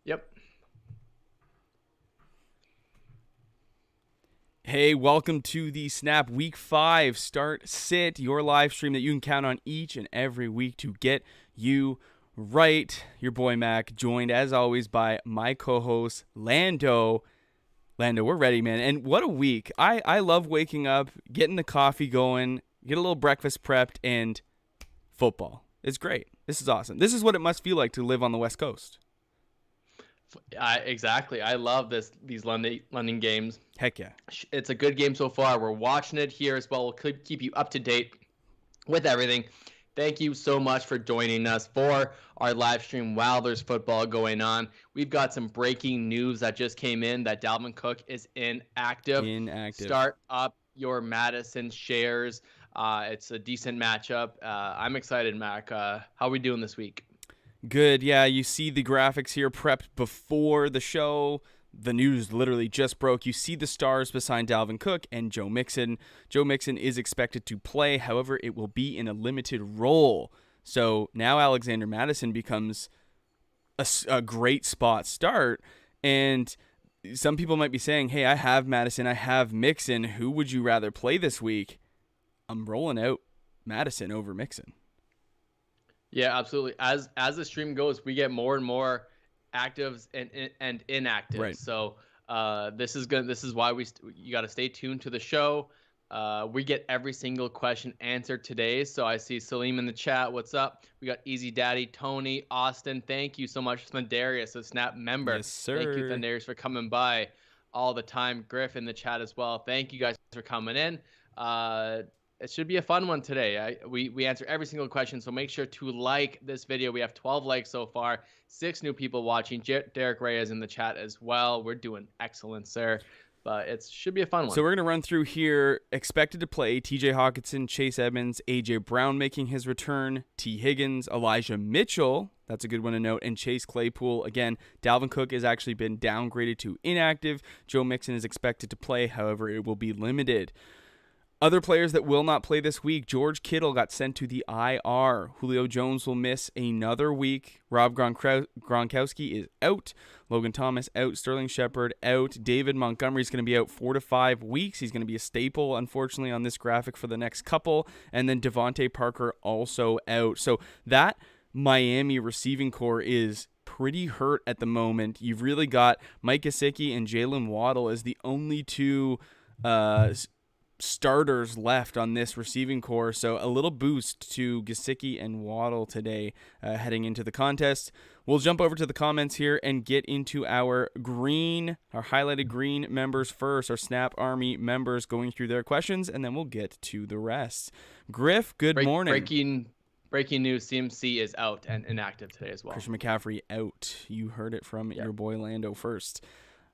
Yep. Hey, welcome to the Snap Week 5 Start Sit, your live stream that you can count on each and every week to get you right. Your boy Mac, joined as always by my co-host Lando. Lando, we're ready, man. And what a week. I love waking up, getting the coffee going, get a little breakfast prepped, and football. It's great. This is awesome. This is what it must feel like to live on the West Coast. Exactly. I love these London games. Heck yeah. It's a good game so far. We're watching it here as well. We'll keep you up to date with everything. Thank you so much for joining us for our live stream while there's football going on. We've got some breaking news that just came in that Dalvin Cook is inactive. Start up your Madison shares. It's a decent matchup. I'm excited, Mac. How are we doing this week? Good. Yeah, you see the graphics here prepped before the show. The news literally just broke. You see the stars beside Dalvin Cook and Joe Mixon. Joe Mixon is expected to play. However, it will be in a limited role. So now Alexander Mattison becomes a great spot start. And some people might be saying, hey, I have Mattison, I have Mixon. Who would you rather play this week? I'm rolling out Mattison over Mixon. Yeah, absolutely. As the stream goes, we get more and more actives and inactives. Right. So this is why you got to stay tuned to the show. We get every single question answered today. So I see Salim in the chat. What's up? We got Easy Daddy, Tony, Austin. Thank you so much, Thundarius, a Snap member. Yes, sir. Thank you, Thundarius, for coming by all the time. Griff in the chat as well. Thank you guys for coming in. It should be a fun one today. We answer every single question, so make sure to like this video. We have 12 likes so far, 6 new people watching. Derek Ray is in the chat as well. We're doing excellent, sir. But it should be a fun one. So we're going to run through here. Expected to play TJ Hawkinson, Chase Edmonds, AJ Brown making his return, T. Higgins, Elijah Mitchell. That's a good one to note. And Chase Claypool. Again, Dalvin Cook has actually been downgraded to inactive. Joe Mixon is expected to play. However, it will be limited. Other players that will not play this week, George Kittle got sent to the IR. Julio Jones will miss another week. Rob Gronkowski is out. Logan Thomas out. Sterling Shepard out. David Montgomery is going to be out 4 to 5 weeks. He's going to be a staple, unfortunately, on this graphic for the next couple. And then Devontae Parker also out. So that Miami receiving core is pretty hurt at the moment. You've really got Mike Gesicki and Jalen Waddle as the only two starters left on this receiving core, so a little boost to Gesicki and Waddle today heading into the contest. We'll jump over to the comments here and get into our highlighted green members first, our Snap Army members going through their questions, and then we'll get to the rest. Griff, good morning. Breaking news, CMC is out and inactive today as well. Christian McCaffrey out. You heard it from your boy Lando first.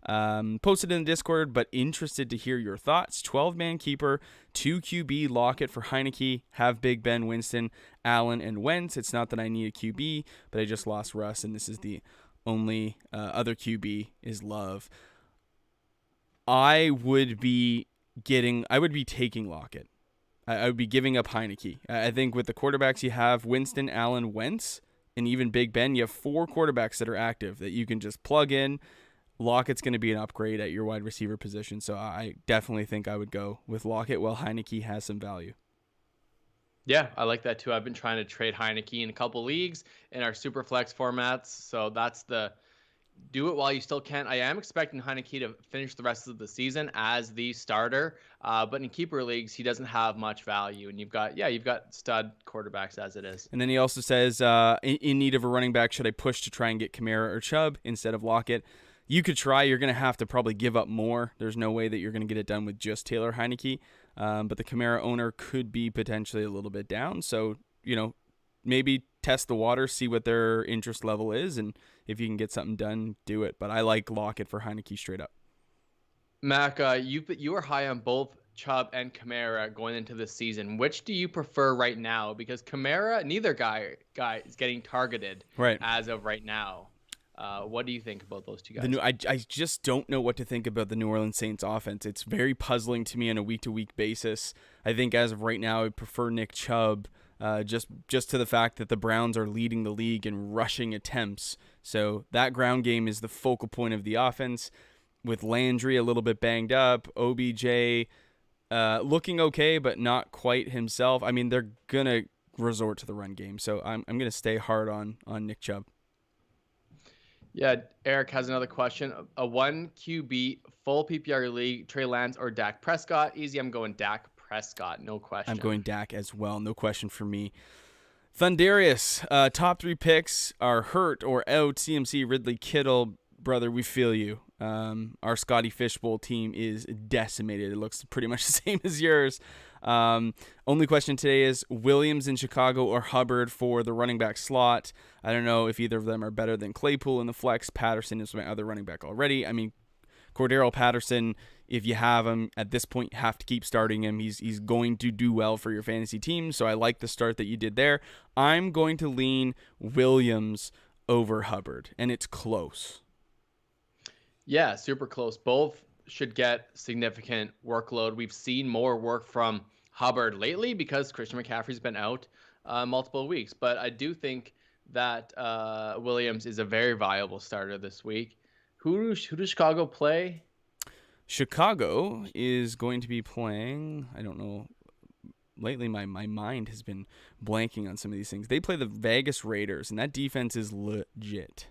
Posted in the Discord, but interested to hear your thoughts. 12-man keeper, 2 QB lock it for Heineke, have Big Ben, Winston, Allen, and Wentz. It's not that I need a QB, but I just lost Russ, and this is the only other QB is Love. I would be taking Lockett. I would be giving up Heineke. I think with the quarterbacks you have, Winston, Allen, Wentz, and even Big Ben, you have 4 quarterbacks that are active that you can just plug in. Lockett's going to be an upgrade at your wide receiver position, so I definitely think I would go with Lockett while Heineke has some value. Yeah, I like that too. I've been trying to trade Heineke in a couple leagues in our Superflex formats, so that's the do it while you still can. I am expecting Heineke to finish the rest of the season as the starter, but in keeper leagues, he doesn't have much value, and you've got stud quarterbacks as it is. And then he also says, in need of a running back, should I push to try and get Kamara or Chubb instead of Lockett? You could try. You're going to have to probably give up more. There's no way that you're going to get it done with just Taylor Heineke. But the Kamara owner could be potentially a little bit down. So, maybe test the water, see what their interest level is. And if you can get something done, do it. But I like Lockett for Heineke straight up. Mac, you were high on both Chubb and Kamara going into this season. Which do you prefer right now? Because Kamara, neither guy is getting targeted as of right now. What do you think about those two guys? I just don't know what to think about the New Orleans Saints offense. It's very puzzling to me on a week-to-week basis. I think as of right now, I prefer Nick Chubb just to the fact that the Browns are leading the league in rushing attempts. So that ground game is the focal point of the offense, with Landry a little bit banged up, OBJ looking okay, but not quite himself. I mean, they're going to resort to the run game. So I'm going to stay hard on Nick Chubb. Yeah, Eric has another question. A 1 QB full PPR league, Trey Lance or Dak Prescott? Easy, I'm going Dak Prescott, no question. I'm going Dak as well, no question for me. Thundarius, top 3 picks are hurt or out. CMC, Ridley, Kittle. Brother, we feel you. Our Scotty Fishbowl team is decimated. It looks pretty much the same as yours. Only question today is Williams in Chicago or Hubbard for the running back slot. I don't know if either of them are better than Claypool in the flex. Patterson is my other running back already. I mean, Cordero Patterson, if you have him at this point, you have to keep starting him. He's going to do well for your fantasy team. So I like the start that you did there. I'm going to lean Williams over Hubbard, and it's close. Yeah, super close. Both should get significant workload. We've seen more work from Hubbard lately because Christian McCaffrey's been out multiple weeks. But I do think that Williams is a very viable starter this week. Who does Chicago play? Chicago is going to be playing, I don't know, lately my mind has been blanking on some of these things. They play the Vegas Raiders, and that defense is legit.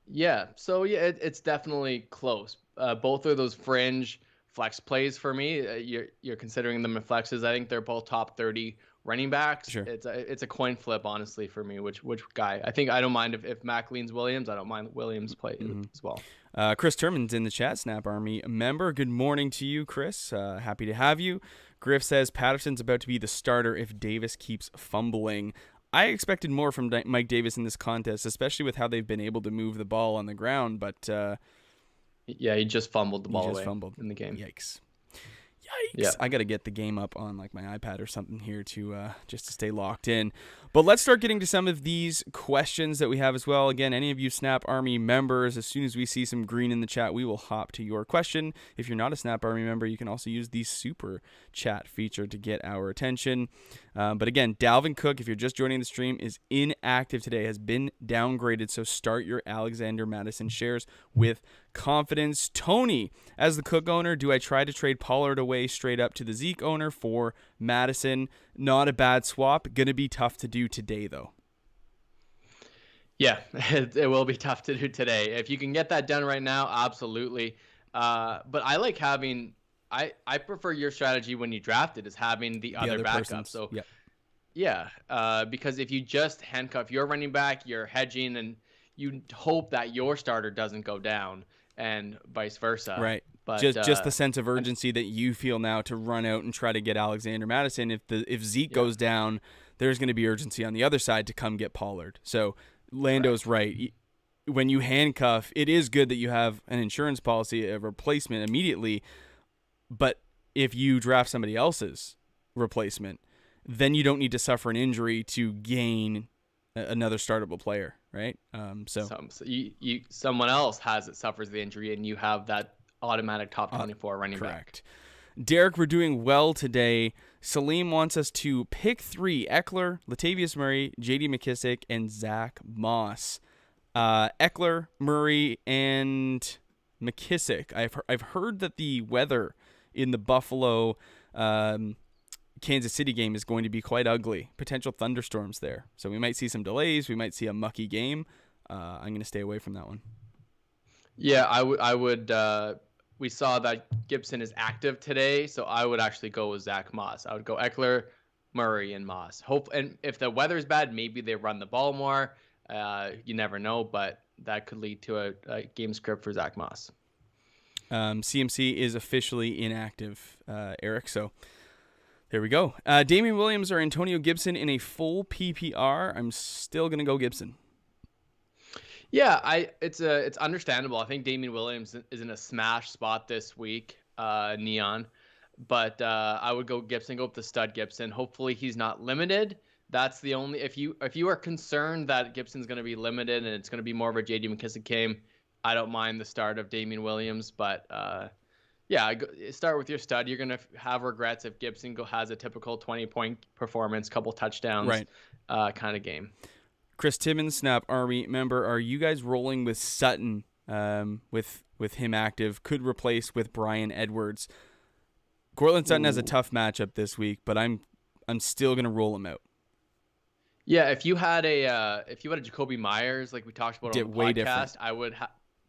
Yeah, so yeah, it's definitely close. Both of those fringe flex plays for me. You're considering them as flexes. I think they're both top 30 running backs. Sure. It's a coin flip, honestly, for me. Which guy? I think I don't mind if Mac leans Williams. I don't mind Williams play as well. Chris Turman's in the chat, Snap Army member. Good morning to you, Chris. Happy to have you. Griff says Patterson's about to be the starter if Davis keeps fumbling. I expected more from Mike Davis in this contest, especially with how they've been able to move the ball on the ground. But yeah, he just fumbled the ball in the game. Yikes! Yeah. I got to get the game up on like my iPad or something here to just to stay locked in. But let's start getting to some of these questions that we have as well. Again, any of you Snap Army members, as soon as we see some green in the chat, we will hop to your question. If you're not a Snap Army member, you can also use the super chat feature to get our attention. But again, Dalvin Cook, if you're just joining the stream, is inactive today, has been downgraded. So start your Alexander Madison shares with confidence. Tony, as the Cook owner, do I try to trade Pollard away straight up to the Zeke owner for Madison? Not a bad swap. Going to be tough to do today, though. Yeah, it will be tough to do today. If you can get that done right now, absolutely. But I like having I prefer your strategy when you draft it is having the other backup. So yeah, because if you just handcuff your running back, you're hedging and you hope that your starter doesn't go down and vice versa. Right. But just the sense of urgency that you feel now to run out and try to get Alexander Madison. If Zeke goes down, there's going to be urgency on the other side to come get Pollard. So Lando's right. When you handcuff, it is good that you have an insurance policy, a replacement immediately. But if you draft somebody else's replacement, then you don't need to suffer an injury to gain another startable player, right? So someone else suffers the injury, and you have that automatic top 24 running correct. Back. Derek, we're doing well today. Salim wants us to pick 3: Eckler, Latavius Murray, J.D. McKissic, and Zach Moss. Eckler, Murray, and McKissic. I've heard that the weather in the Buffalo Kansas City game is going to be quite ugly. Potential thunderstorms there. So we might see some delays. We might see a mucky game. I'm going to stay away from that one. Yeah, I would. We saw that Gibson is active today, so I would actually go with Zach Moss. I would go Eckler, Murray, and Moss. And if the weather's bad, maybe they run the ball more. You never know, but that could lead to a game script for Zach Moss. CMC is officially inactive, Eric. So there we go. Damian Williams or Antonio Gibson in a full PPR. I'm still gonna go Gibson. Yeah, it's understandable. I think Damian Williams is in a smash spot this week, Neon. But I would go Gibson, go up to stud Gibson. Hopefully he's not limited. That's the only if you are concerned that Gibson's going to be limited and it's going to be more of a J.D. McKissic game, I don't mind the start of Damian Williams. But Yeah, start with your stud. You're gonna have regrets if Gibson has a typical 20-point performance, couple touchdowns, Right. kind of game. Chris Timmons, Snap Army member, are you guys rolling with Sutton? With him active, could replace with Brian Edwards. Cortland Sutton has a tough matchup this week, but I'm still gonna roll him out. Yeah, if you had a Jacoby Myers like we talked about on the way podcast, different.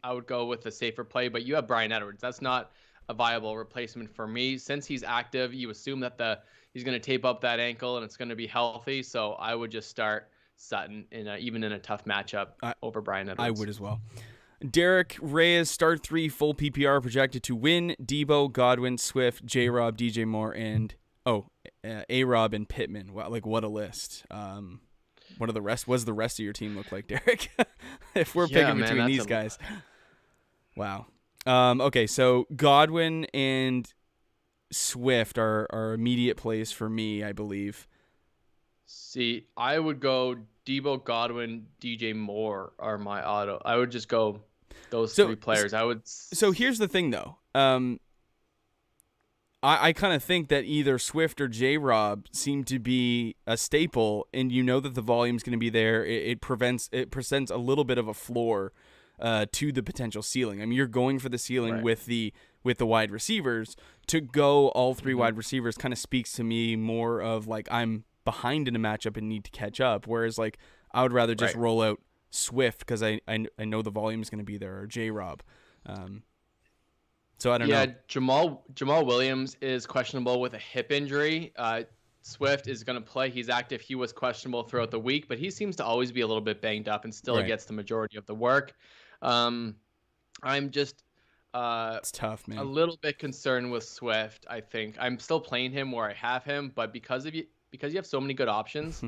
I would go with a safer play. But you have Brian Edwards. That's not a viable replacement for me. Since he's active, you assume that he's going to tape up that ankle and it's going to be healthy. So I would just start Sutton even in a tough matchup over Brian Edwards. I would as well. Derek Reyes, start 3, full PPR, projected to win. Debo, Godwin, Swift, J-Rob, DJ Moore, and A-Rob and Pittman. Wow, what a list. What does the rest of your team look like, Derek? If we're picking between these guys. Wow. Okay, so Godwin and Swift are immediate plays for me, I believe. See, I would go Debo, Godwin, DJ Moore are my auto. I would just go those three players. So here's the thing, though. I kind of think that either Swift or J-Rob seem to be a staple, and you know that the volume's going to be there. It presents a little bit of a floor to the potential ceiling. I mean, you're going for the ceiling with the wide receivers. To go all three wide receivers kind of speaks to me more of I'm behind in a matchup and need to catch up, whereas I would rather just roll out Swift because I know the volume is going to be there, or J-Rob. So I don't know. Yeah, Jamal Williams is questionable with a hip injury. Swift is going to play. He's active. He was questionable throughout the week, but he seems to always be a little bit banged up and still gets the majority of the work. I'm just it's tough, man. A little bit concerned with Swift. I think I'm still playing him where I have him, but because you have so many good options,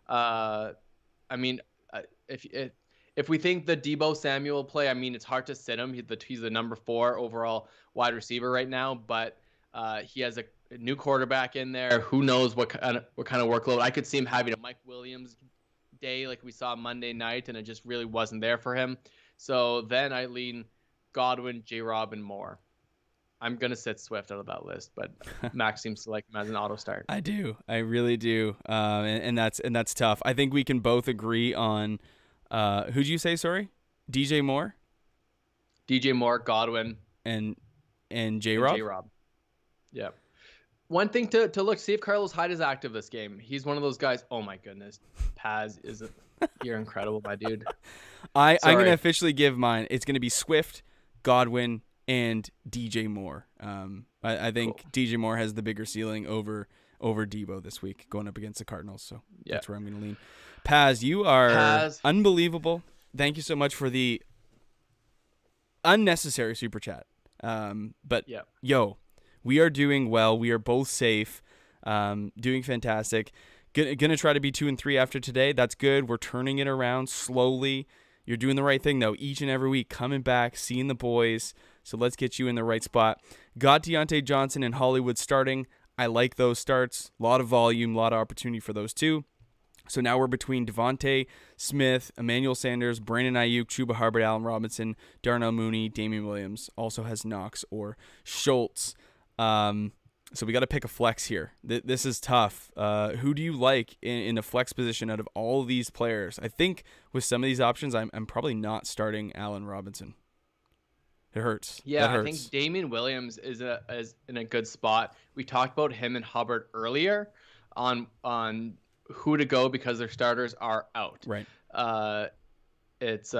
I mean, if we think the Debo Samuel play, I mean, it's hard to sit him. He's the number 4 overall wide receiver right now, but he has a new quarterback in there. Who knows what kind of workload? I could see him having a Mike Williams day like we saw Monday night, and it just really wasn't there for him. So then I lean Godwin, J-Rob, and Moore. I'm going to sit Swift out of that list, but Max seems to like him as an auto start. I do. I really do. And that's tough. I think we can both agree on who'd you say, sorry? DJ Moore? DJ Moore, Godwin. And J-Rob? J-Rob. Yeah. One thing to look, see if Carlos Hyde is active this game. He's one of those guys. Oh my goodness. Paz you're incredible, my dude. I'm going to officially give mine. It's going to be Swift, Godwin, and DJ Moore. I think DJ Moore has the bigger ceiling over Debo this week going up against the Cardinals. So that's where I'm going to lean. Paz, you are unbelievable. Thank you so much for the unnecessary super chat. Yo, we are doing well. We are both safe, doing fantastic. Gonna try to be 2-3 after today. That's good. We're turning it around slowly. You're doing the right thing, though, each and every week, coming back, seeing the boys. So let's get you in the right spot. Got Deontay Johnson and Hollywood starting. I like those starts. A lot of volume, a lot of opportunity for those two. So now we're between Devontae Smith, Emmanuel Sanders, Brandon Ayuk, Chuba Hubbard, Allen Robinson, Darnell Mooney, Damian Williams. Also has Knox or Schultz. So we got to pick a flex here. This is tough. Who do you like in the flex position out of all of these players? I think with some of these options, I'm probably not starting Allen Robinson. It hurts. Yeah, I think Damian Williams is in a good spot. We talked about him and Hubbard earlier on who to go because their starters are out. Right. It's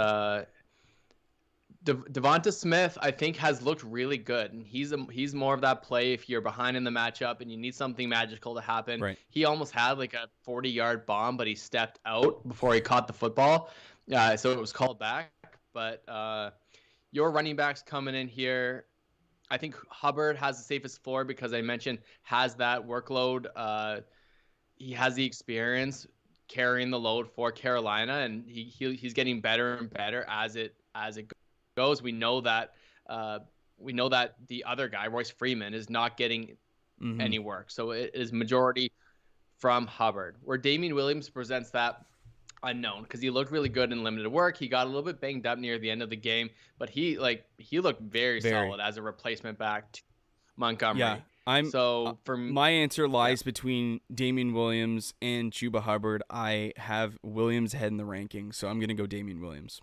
Devonta Smith, I think, has looked really good, and he's more of that play if you're behind in the matchup and you need something magical to happen. Right. He almost had like a 40-yard bomb, but he stepped out before he caught the football, so it was called back. But your running backs coming in here, I think Hubbard has the safest floor because I mentioned has that workload. He has the experience carrying the load for Carolina, and he's getting better and better as it goes. We know that the other guy, Royce Freeman, is not getting any work, so it is majority from Hubbard. Where Damian Williams presents that unknown because he looked really good in limited work. He got a little bit banged up near the end of the game, but he looked very solid as a replacement back Montgomery. Yeah, For my answer lies between Damian Williams and Chuba Hubbard. I have Williams ahead in the rankings, so I'm going to go Damian Williams.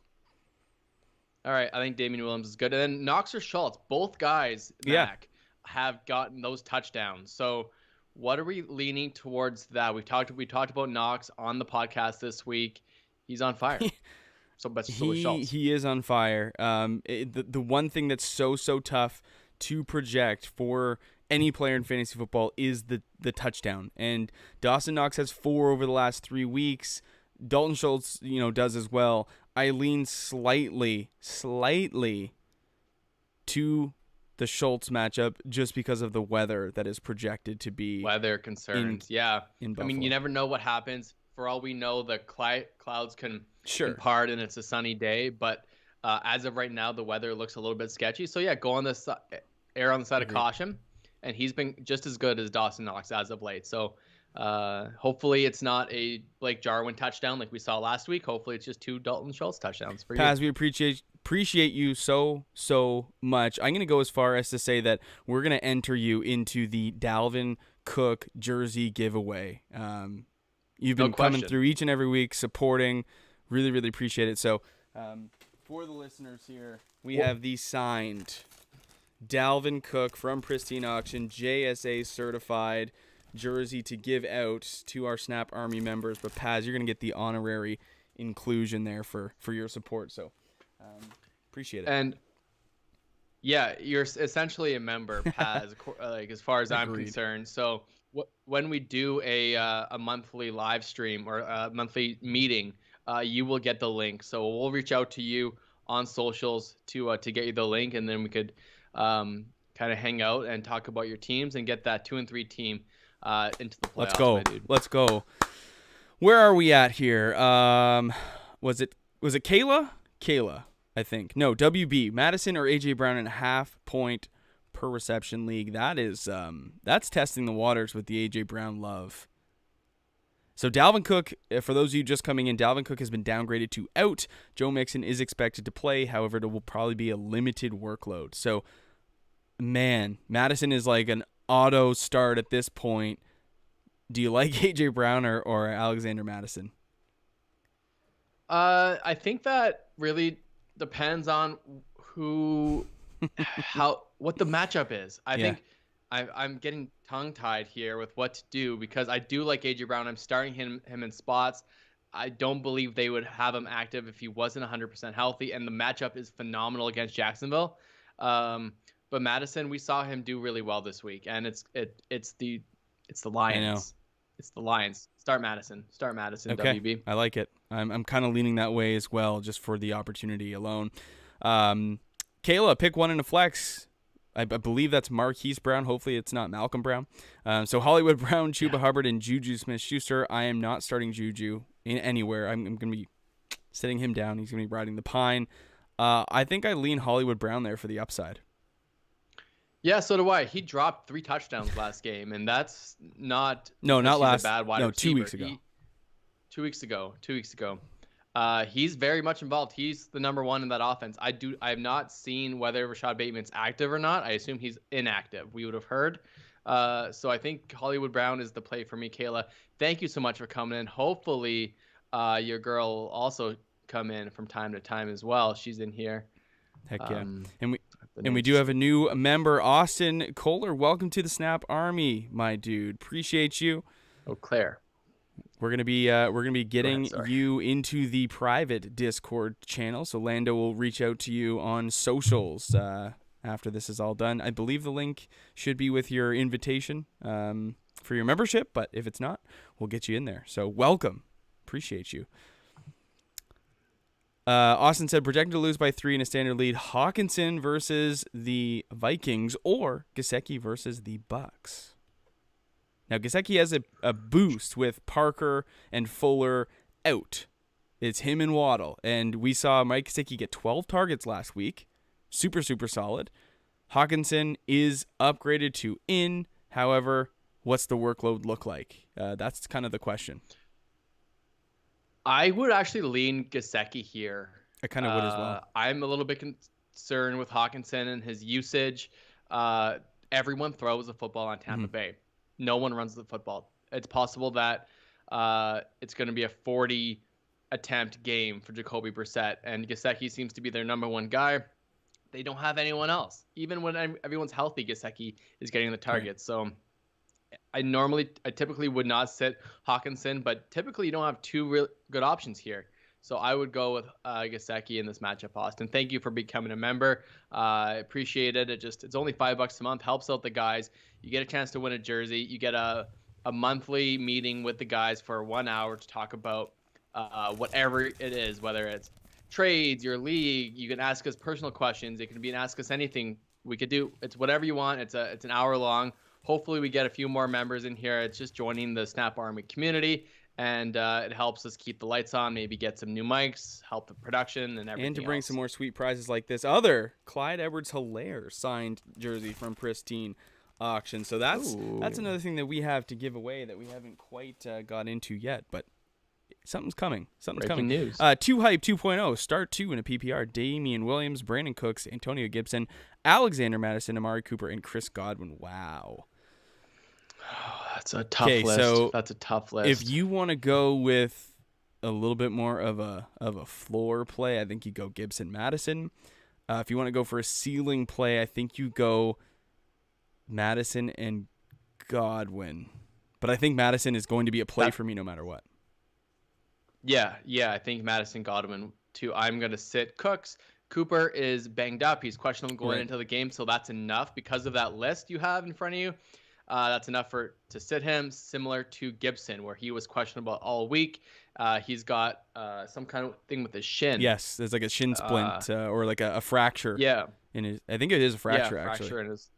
All right, I think Damian Williams is good. And then Knox or Schultz, both guys, Mac, have gotten those touchdowns. So what are we leaning towards that? We talked about Knox on the podcast this week. He's on fire. So is Schultz. He is on fire. The one thing that's so tough to project for any player in fantasy football is the touchdown. And Dawson Knox has 4 over the last 3 weeks. Dalton Schultz, does as well. I lean slightly to the Schultz matchup just because of the weather that is projected to be. Weather concerns, in Buffalo. I mean, you never know what happens. For all we know, the clouds can part and it's a sunny day. But as of right now, the weather looks a little bit sketchy. So, go on the err on the side of caution. And he's been just as good as Dawson Knox as of late. So, hopefully it's not a Blake Jarwin touchdown like we saw last week. Hopefully it's just 2 Dalton Schultz touchdowns for you. Paz, we appreciate you so much. I'm going to go as far as to say that we're going to enter you into the Dalvin Cook jersey giveaway. You've been coming through each and every week, supporting. Really, really appreciate it. So, for the listeners here, we have the signed Dalvin Cook from Pristine Auction, JSA certified jersey to give out to our Snap Army members. But Paz, you're going to get the honorary inclusion there for your support. So appreciate it. And you're essentially a member, Paz, like as far as I'm concerned. So when we do a monthly live stream or a monthly meeting, you will get the link. So we'll reach out to you on socials to get you the link, and then we could kind of hang out and talk about your teams and get that 2 and 3 team into the playoffs. Let's go. Where are we at here? Was it Kayla? Kayla, I think. No, WB. Madison or AJ Brown in a half point per reception league. That is that's testing the waters with the AJ Brown love. So Dalvin Cook, for those of you just coming in, Dalvin Cook has been downgraded to out. Joe Mixon is expected to play. However, it will probably be a limited workload. So, man, Madison is like an auto start at this point. Do you like AJ Brown or Alexander Madison? I think that really depends on what the matchup is. I think I'm getting tongue-tied here with what to do because I do like AJ Brown. I'm starting him in spots. I don't believe they would have him active if he wasn't 100% healthy, and the matchup is phenomenal against Jacksonville. But Madison, we saw him do really well this week, and it's the Lions. It's the Lions. Start Madison, okay. WB. I like it. I'm kind of leaning that way as well, just for the opportunity alone. Kayla, pick one in a flex. I believe that's Marquise Brown. Hopefully it's not Malcolm Brown. So Hollywood Brown, Chuba Hubbard, and Juju Smith-Schuster. I am not starting Juju anywhere. I'm going to be sitting him down. He's going to be riding the pine. I think I lean Hollywood Brown there for the upside. Yeah, so do I. He dropped 3 touchdowns last game, and that's not last. A bad wide receiver. 2 weeks ago. 2 weeks ago. He's very much involved. He's the number 1 in that offense. I have not seen whether Rashad Bateman's active or not. I assume he's inactive. We would have heard. So I think Hollywood Brown is the play for me, Kayla. Thank you so much for coming in. Hopefully your girl will also come in from time to time as well. She's in here. Heck yeah. And we do have a new member, Austin Kohler. Welcome to the Snap Army, my dude. Appreciate you. Oh, Claire. We're gonna be getting you into the private Discord channel. So Lando will reach out to you on socials after this is all done. I believe the link should be with your invitation for your membership, but if it's not, we'll get you in there. So welcome. Appreciate you. Austin said, projected to lose by 3 in a standard lead. Hawkinson versus the Vikings or Gesicki versus the Bucks. Now, Gesicki has a boost with Parker and Fuller out. It's him and Waddle. And we saw Mike Gesicki get 12 targets last week. Super, super solid. Hawkinson is upgraded to in. However, what's the workload look like? That's kind of the question. I would actually lean Gesicki here. I kind of would as well. I'm a little bit concerned with Hawkinson and his usage. everyone throws the football on Tampa Bay. No one runs the football. It's possible that it's going to be a 40 attempt game for Jacoby Brissett, and Gesicki seems to be their number one guy. They don't have anyone else. Even when everyone's healthy, Gesicki is getting the targets. Right. So I typically would not sit Hawkinson, but typically you don't have two real good options here. So I would go with Gesicki in this matchup, Austin. Thank you for becoming a member. I appreciate it. It's only $5 a month. Helps out the guys. You get a chance to win a jersey. You get a monthly meeting with the guys for 1 hour to talk about whatever it is, whether it's trades, your league. You can ask us personal questions. It can be ask us anything. We could do. It's whatever you want. It's an hour long. Hopefully we get a few more members in here. It's just joining the Snap Army community. And it helps us keep the lights on, maybe get some new mics, help the production and everything. And to bring some more sweet prizes like this other Clyde Edwards-Helaire signed jersey from Pristine Auction. So that's another thing that we have to give away that we haven't quite got into yet, but something's coming. Breaking news. 2 Hype 2.0, start 2 in a PPR. Damian Williams, Brandon Cooks, Antonio Gibson, Alexander Madison, Amari Cooper, and Chris Godwin. Wow. That's a tough list. So that's a tough list. If you want to go with a little bit more of a floor play, I think you go Gibson, Madison. If you want to go for a ceiling play, I think you go Madison and Godwin. But I think Madison is going to be a play for me no matter what. Yeah, I think Madison, Godwin too. I'm going to sit Cooks. Cooper is banged up. He's questionable going into the game, so that's enough because of that list you have in front of you. That's enough to sit him, similar to Gibson, where he was questionable all week. He's got some kind of thing with his shin. Yes, there's like a shin splint or like a fracture. Yeah. In his, I think it is a fracture, actually. Fracture in his.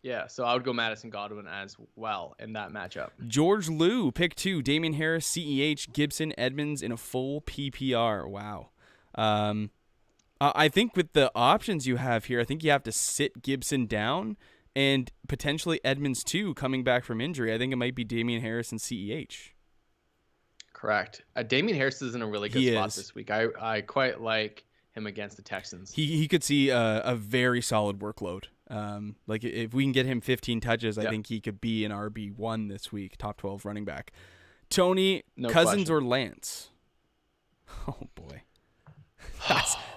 Yeah, so I would go Madison Godwin as well in that matchup. George Liu, pick 2. Damian Harris, CEH, Gibson, Edmonds in a full PPR. Wow. I think with the options you have here, I think you have to sit Gibson down. And potentially Edmonds, too, coming back from injury. I think it might be Damian Harris and CEH. Correct. Damian Harris is in a really good spot this week. I quite like him against the Texans. He could see a very solid workload. Like if we can get him 15 touches, I think he could be an RB1 this week, top 12 running back. Tony, Cousins or Lance? Oh, boy.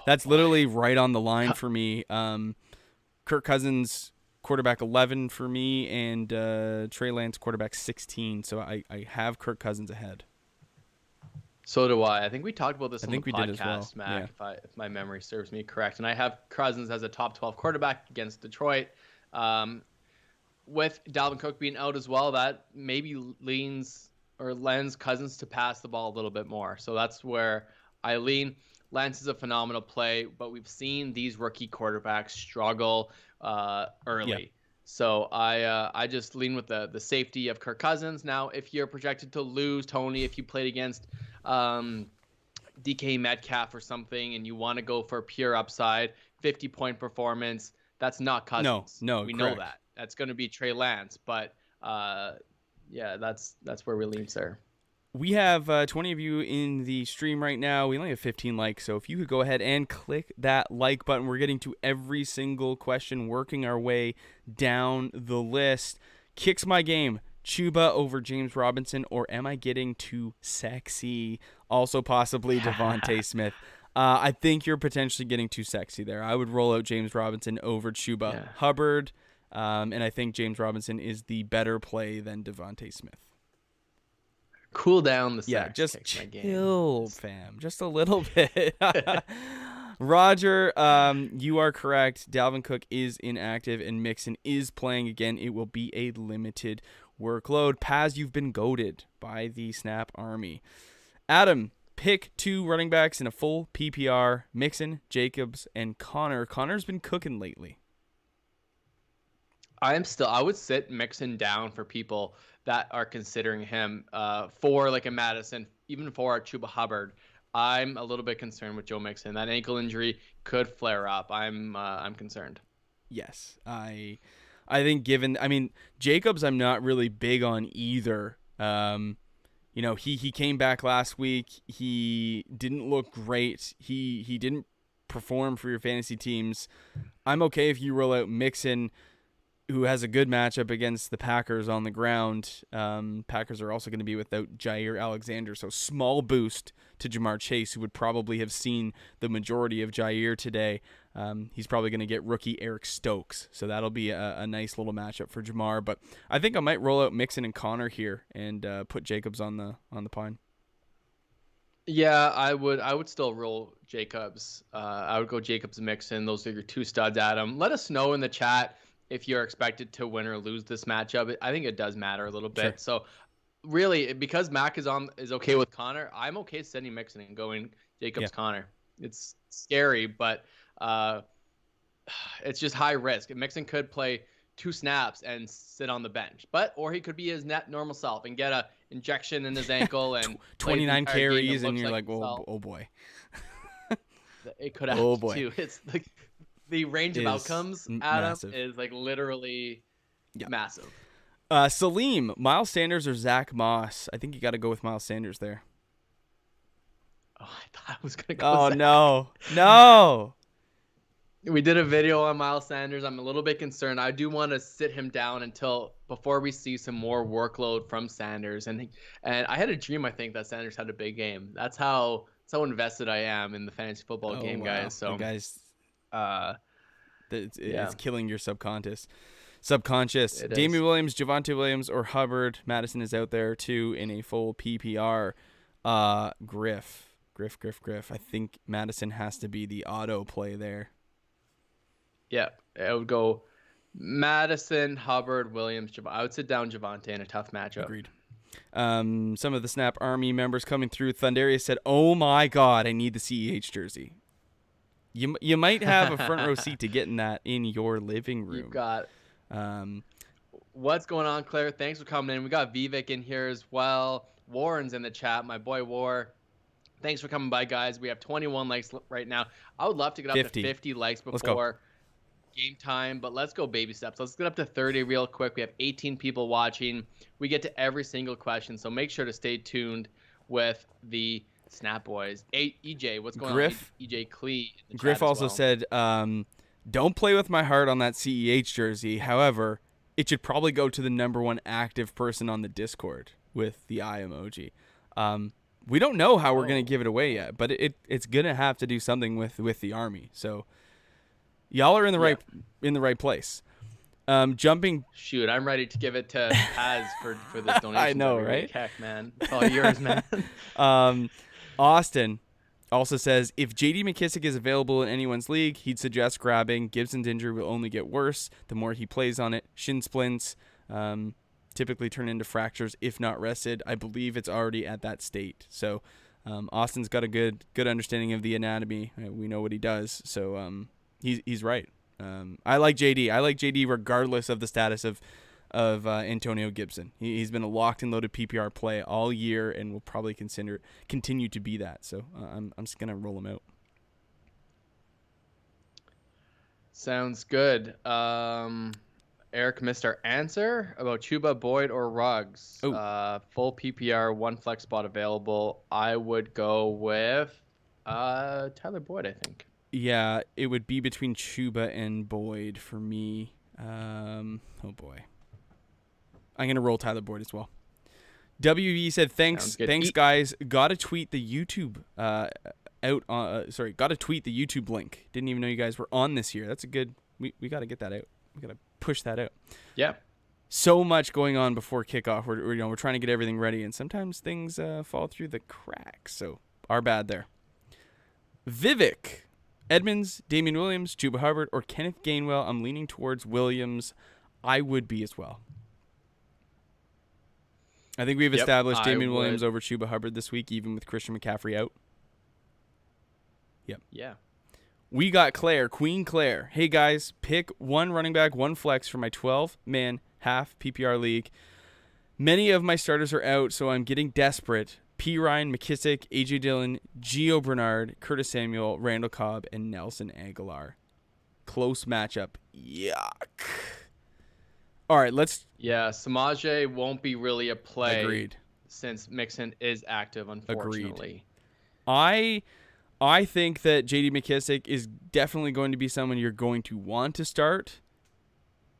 That's literally right on the line for me. Kirk Cousins, quarterback 11 for me, and Trey Lance, quarterback 16. So I have Kirk Cousins ahead. So do I. I think we talked about this on the podcast, did as well. Mac, if my memory serves me correct. And I have Cousins as a top 12 quarterback against Detroit. With Dalvin Cook being out as well, that maybe lends Cousins to pass the ball a little bit more. So that's where I lean. Lance is a phenomenal play, but we've seen these rookie quarterbacks struggle early. Yeah. So I just lean with the safety of Kirk Cousins. Now, if you're projected to lose, Tony, if you played against DK Metcalf or something and you want to go for pure upside, 50-point performance, that's not Cousins. No, we know that. That's going to be Trey Lance. But, that's where we lean, sir. We have 20 of you in the stream right now. We only have 15 likes, so if you could go ahead and click that like button. We're getting to every single question, working our way down the list. Kicks my game. Chuba over James Robinson, or am I getting too sexy? Also possibly Javonte Smith. I think you're potentially getting too sexy there. I would roll out James Robinson over Chuba Hubbard, and I think James Robinson is the better play than Javonte Smith. Cool down the sex. Yeah, just chill, fam. Just a little bit. Roger, you are correct. Dalvin Cook is inactive and Mixon is playing again. It will be a limited workload. Paz, you've been goated by the Snap Army. Adam, pick 2 running backs in a full PPR. Mixon, Jacobs, and Connor. Connor's been cooking lately. I would sit Mixon down for people that are considering him for like a Madison, even for a Chuba Hubbard. I'm a little bit concerned with Joe Mixon. That ankle injury could flare up. I'm concerned. Yes, I think Jacobs, I'm not really big on either. He came back last week. He didn't look great. He didn't perform for your fantasy teams. I'm okay if you roll out Mixon. who has a good matchup against the Packers on the ground. Packers are also going to be without Jair Alexander, so small boost to Jamar Chase, who would probably have seen the majority of Jair today. He's probably going to get rookie Eric Stokes, so that'll be a nice little matchup for Jamar. But I think I might roll out Mixon and Connor here and put Jacobs on the pine. Yeah, I would still roll Jacobs. I would go Jacobs and Mixon. Those are your two studs, Adam. Let us know in the chat if you're expected to win or lose this matchup. I think it does matter a little bit. Sure. So really, because Mac is okay with Connor, I'm okay sending Mixon and going Jacobs Connor. It's scary, but it's just high risk. Mixon could play 2 snaps and sit on the bench, or he could be his normal self and get a injection in his ankle and 29 carries, and you're like, oh boy. It could happen too. It's like the range of outcomes, Adam, massive. is like literally massive. Salim, Miles Sanders or Zach Moss? I think you got to go with Miles Sanders there. Oh, I thought I was gonna go. Oh Zach. no. We did a video on Miles Sanders. I'm a little bit concerned. I do want to sit him down before we see some more workload from Sanders. And I had a dream, I think, that Sanders had a big game. That's how invested I am in the fantasy football game, wow. guys. So guys, it's killing your subconscious. Damian Williams, Javonte Williams, or Hubbard. Madison is out there too in a full PPR. Griff. I think Madison has to be the auto play there. Yeah, I would go Madison, Hubbard, Williams. I would sit down Javonte in a tough matchup. Agreed. Some of the Snap Army members coming through. Thundarius said, "Oh my God, I need the CEH jersey." You might have a front row seat to getting that in your living room. You've got. What's going on, Claire? Thanks for coming in. We got Vivek in here as well. Warren's in the chat. My boy War. Thanks for coming by, guys. We have 21 likes right now. I would love to get up to 50 likes before game time, but let's go baby steps. Let's get up to 30 real quick. We have 18 people watching. We get to every single question, so make sure to stay tuned with the Snap Boys. EJ, what's going on? EJ Clee. Griff also said, don't play with my heart on that CEH jersey. However, it should probably go to the #1 active person on the Discord with the eye emoji. We don't know how we're going to give it away yet, but it's going to have to do something with the army. So y'all are in the right place. Jumping. Shoot, I'm ready to give it to Paz for this donation. I know, right? Heck, man. It's all yours, man. Austin also says, if J.D. McKissic is available in anyone's league, he'd suggest grabbing. Gibson's injury will only get worse the more he plays on it. Shin splints typically turn into fractures if not rested. I believe it's already at that state. So Austin's got a good understanding of the anatomy. We know what he does. So he's right. I like JD. I like JD regardless of the status of Antonio Gibson. He's been a locked and loaded PPR play all year and will probably continue to be that. So I'm just gonna roll him out. Sounds good. Eric missed our answer about Chuba, Boyd, or Ruggs. Full PPR, 1 flex spot available. I would go with Tyler Boyd, I think. Yeah, it would be between Chuba and Boyd for me. Oh boy. I'm going to roll Tyler Boyd as well. WV said, thanks guys. Got to tweet the YouTube got to tweet the YouTube link. Didn't even know you guys were on this year. That's a good, we got to get that out. We got to push that out. Yeah. So much going on before kickoff. We're trying to get everything ready, and sometimes things fall through the cracks. So our bad there. Vivek, Edmonds, Damian Williams, Chuba Hubbard, or Kenneth Gainwell. I'm leaning towards Williams. I would be as well. I think we've established Damian Williams over Chuba Hubbard this week, even with Christian McCaffrey out. Yep. Yeah. We got Queen Claire. Hey, guys, pick 1 running back, 1 flex for my 12-man half PPR league. Many of my starters are out, so I'm getting desperate. P. Ryan, McKissic, A.J. Dillon, Gio Bernard, Curtis Samuel, Randall Cobb, and Nelson Aguilar. Close matchup. Yuck. All right, Yeah, Samaje won't be really a play. Agreed. Since Mixon is active, unfortunately. Agreed. I think that J.D. McKissic is definitely going to be someone you're going to want to start.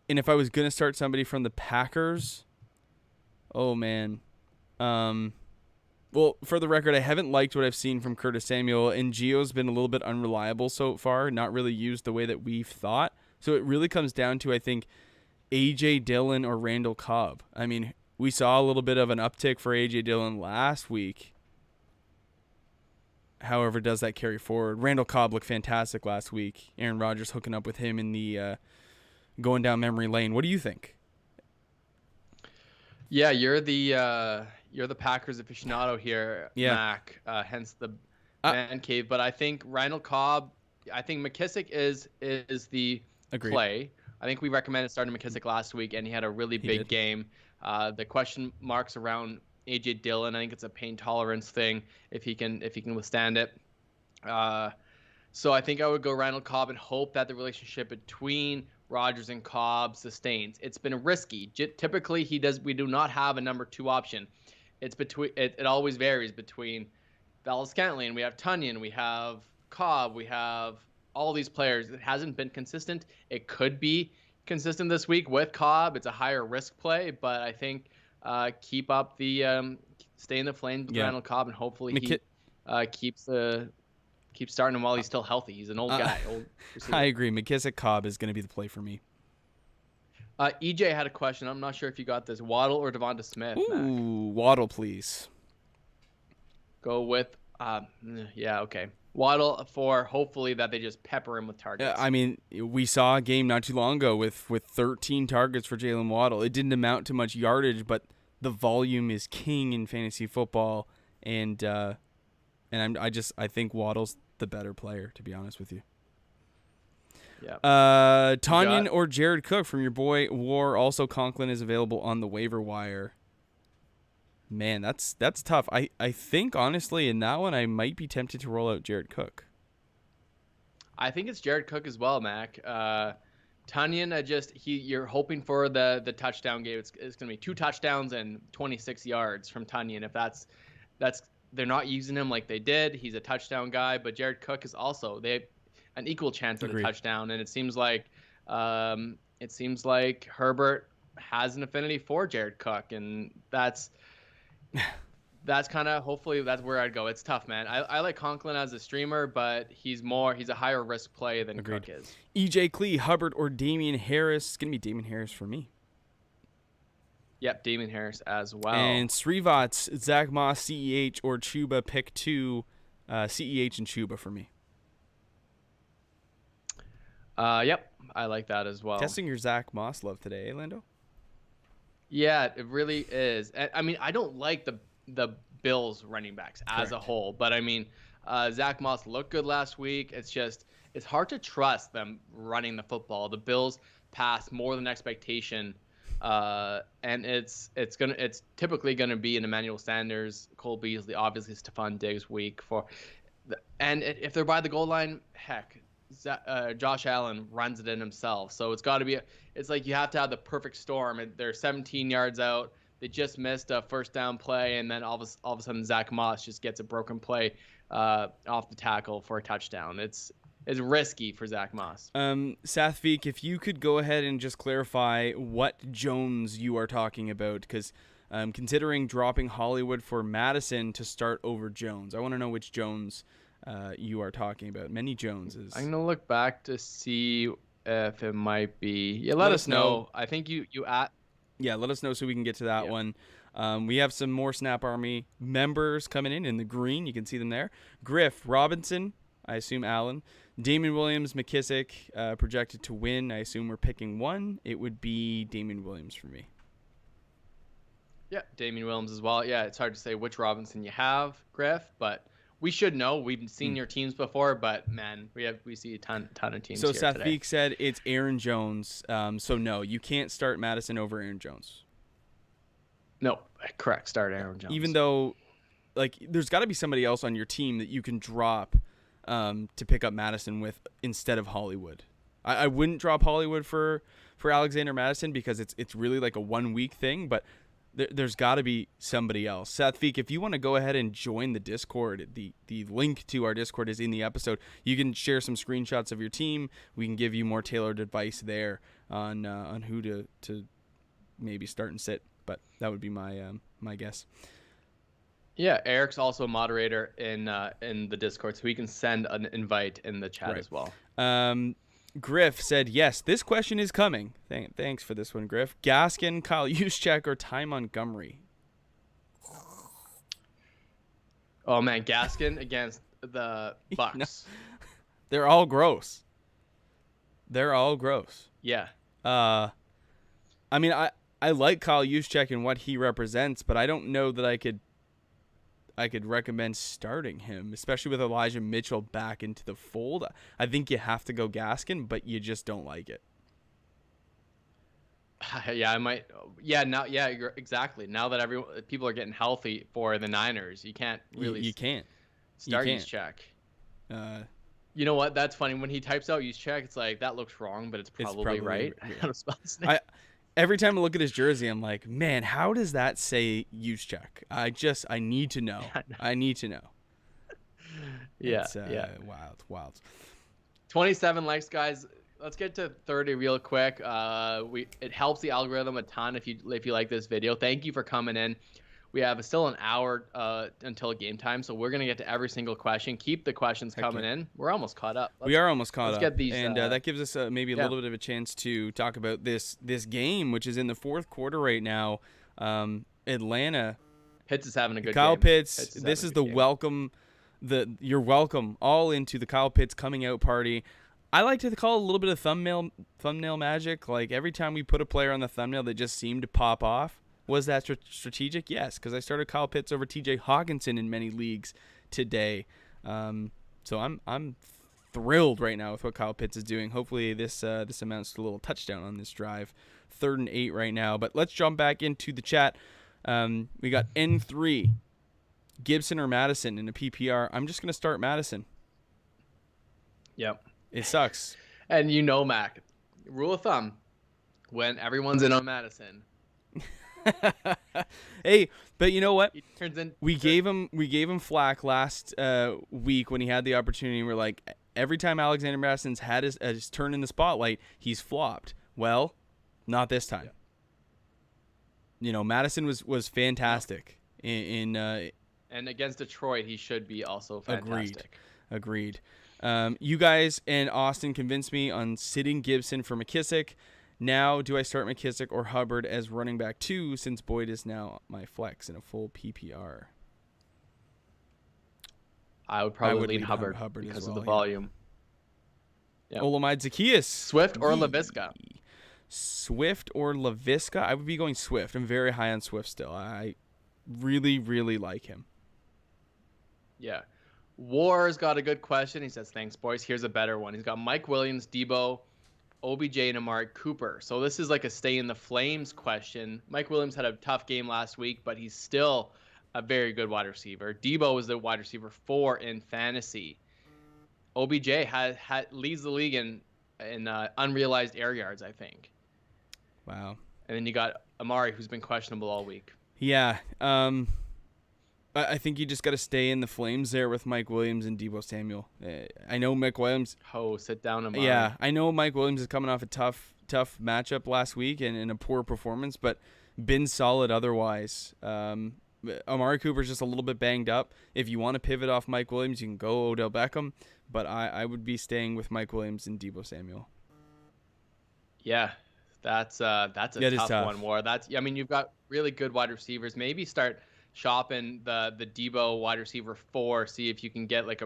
And if I was going to start somebody from the Packers, oh, man. Well, for the record, I haven't liked what I've seen from Curtis Samuel, and Gio's been a little bit unreliable so far, not really used the way that we've thought. So it really comes down to, I think, A.J. Dillon or Randall Cobb. I mean, we saw a little bit of an uptick for A.J. Dillon last week. However, does that carry forward? Randall Cobb looked fantastic last week. Aaron Rodgers hooking up with him in the going down memory lane. What do you think? Yeah, you're the Packers aficionado here, Mac. Hence the man cave. But I think Randall Cobb. I think McKissick is the play. I think we recommended starting McKissick last week, and he had a really big game. The question marks around A.J. Dillon. I think it's a pain tolerance thing if he can withstand it. So I think I would go Randall Cobb and hope that the relationship between Rodgers and Cobb sustains. It's been risky. Typically, we do not have a number 2 option. It's between. It always varies between Valdes-Scantling. We have Tunyon. We have Cobb. We have all these players. It hasn't been consistent. It could be consistent this week with Cobb. It's a higher risk play, but I think keep up the stay in the flames with Randall Cobb, and hopefully he keeps starting him while he's still healthy. He's an old guy. I agree. McKissick Cobb is going to be the play for me. EJ had a question. I'm not sure if you got this. Waddle or Devonta Smith? Ooh, Mac? Waddle, please. Go with okay. Waddle for hopefully that they just pepper him with targets. I mean, we saw a game not too long ago with 13 targets for Jalen Waddle. It didn't amount to much yardage, but the volume is king in fantasy football, and I think Waddle's the better player, to be honest with you. Yeah. Tunyon or Jared Cook from your boy War. Also, Conklin is available on the waiver wire. Man, that's tough. I think, honestly, in that one, I might be tempted to roll out Jared Cook. I think it's Jared Cook as well, Mac. Tunyon, you're hoping for the touchdown game. It's going to be 2 touchdowns and 26 yards from Tunyon. If that's they're not using him like they did. He's a touchdown guy, but Jared Cook is also they have an equal chance at a touchdown, and it seems like Herbert has an affinity for Jared Cook, and that's kind of hopefully that's where I'd go. It's tough, man. I like Conklin as a streamer, but he's a higher risk play than Cook is. EJ Clee, Hubbard, or Damian Harris? It's gonna be Damian Harris for me. Yep, Damian Harris as well. And Srivats, Zach Moss, CEH, or Chuba, pick 2. CEH and Chuba for me. Yep, I like that as well. Testing your Zach Moss love today, Lando? Yeah, it really is. I mean, I don't like the Bills running backs as a whole, but I mean, Zach Moss looked good last week. It's hard to trust them running the football. The Bills passed more than expectation, and it's typically gonna be an Emmanuel Sanders, Cole Beasley, obviously Stephon Diggs week and if they're by the goal line, heck. Josh Allen runs it in himself, so it's got to be. It's like you have to have the perfect storm. They're 17 yards out. They just missed a first down play, and then all of a sudden Zach Moss just gets a broken play off the tackle for a touchdown. It's risky for Zach Moss. Sathvik, if you could go ahead and just clarify what Jones you are talking about, because considering dropping Hollywood for Madison to start over Jones, I want to know which Jones you are talking about. Many Joneses. I'm gonna look back to see if it might be. Yeah, let us know. I think you at. Yeah, let us know so we can get to that one. We have some more Snap Army members coming in the green. You can see them there. Griff Robinson, I assume Allen. Damian Williams, McKissick, projected to win. I assume we're picking one. It would be Damian Williams for me. Yeah, Damian Williams as well. Yeah, it's hard to say which Robinson you have, Griff, but we should know. We've seen your teams before, but man, we see a ton of teams. So here Sathvik said it's Aaron Jones. So no, you can't start Madison over Aaron Jones. No, correct. Start Aaron Jones. Even though, there's got to be somebody else on your team that you can drop to pick up Madison with instead of Hollywood. I wouldn't drop Hollywood for Alexander Madison because it's really like a 1 week thing, but there's got to be somebody else. Seth Feek, if you want to go ahead and join the Discord, the link to our Discord is in the episode. You can share some screenshots of your team. We can give you more tailored advice there on who to maybe start and sit. But that would be my guess. Yeah, Eric's also a moderator in the Discord, so we can send an invite in the chat as well. Griff said, yes, this question is coming. Thanks for this one, Griff. Gaskin, Kyle Juszczyk, or Ty Montgomery? Oh, man, Gaskin against the Bucks. They're all gross. Yeah. I mean, I like Kyle Juszczyk and what he represents, but I don't know that I could recommend starting him, especially with Elijah Mitchell back into the fold. I think you have to go Gaskin, but you just don't like it. Yeah, I might. Yeah, now. Yeah, exactly. Now that people are getting healthy for the Niners, you can't really. You can't start Juszczyk. You know what? That's funny. When he types out Juszczyk, it's like that looks wrong, but it's probably right. I don't spell his name. Every time I look at his jersey, I'm like, man, how does that say Juszczyk? I need to know. I need to know. Yeah, it's, wild. 27 likes, guys. Let's get to 30 real quick. It helps the algorithm a ton if you like this video. Thank you for coming in. We have still an hour until game time, so we're gonna get to every single question. Keep the questions coming in. We're almost caught up. We are almost caught up. Let's get these, and that gives us maybe a little bit of a chance to talk about this game, which is in the fourth quarter right now. Atlanta. Pitts is having a good Kyle game. Pitts. This is the welcome. You're welcome all into the Kyle Pitts coming out party. I like to call it a little bit of thumbnail magic. Like every time we put a player on the thumbnail that just seemed to pop off. Was that strategic? Yes, because I started Kyle Pitts over T.J. Hawkinson in many leagues today. So I'm thrilled right now with what Kyle Pitts is doing. Hopefully this amounts to a little touchdown on this drive. 3rd and 8 right now. But let's jump back into the chat. We got N3, Gibson or Madison in a PPR. I'm just going to start Madison. Yep. It sucks. And Mac, rule of thumb, when everyone's in on Madison. Hey, but you know what? He turns in. We gave him flack last week when he had the opportunity. We're like, every time Alexander Madison's had his turn in the spotlight, he's flopped. Well, not this time. Yeah. Madison was fantastic in and against Detroit, he should be also fantastic. Agreed. You guys and Austin convinced me on sitting Gibson for McKissick. Now, do I start McKissick or Hubbard as running back 2 since Boyd is now my flex in a full PPR? I would probably lean Hubbard because of the volume. Yep. Olamide Zaccheaus. Swift or Laviska? Swift or Laviska? I would be going Swift. I'm very high on Swift still. I really, really like him. Yeah. War's got a good question. He says, thanks, boys. Here's a better one. He's got Mike Williams, Debo, OBJ, and Amari Cooper. So this is like a stay in the flames question. Mike Williams had a tough game last week, but he's still a very good wide receiver. Debo was the wide receiver 4 in fantasy. OBJ leads the league in unrealized air yards, I think. Wow. And then you got Amari, who's been questionable all week. Yeah. I think you just got to stay in the flames there with Mike Williams and Deebo Samuel. I know Mike Williams. Oh, sit down, Amari. Yeah, I know Mike Williams is coming off a tough matchup last week and a poor performance, but been solid otherwise. Amari Cooper's just a little bit banged up. If you want to pivot off Mike Williams, you can go Odell Beckham, but I would be staying with Mike Williams and Deebo Samuel. Yeah, that's a tough one, War. You've got really good wide receivers. Maybe start shopping the Debo wide receiver 4. See if you can get like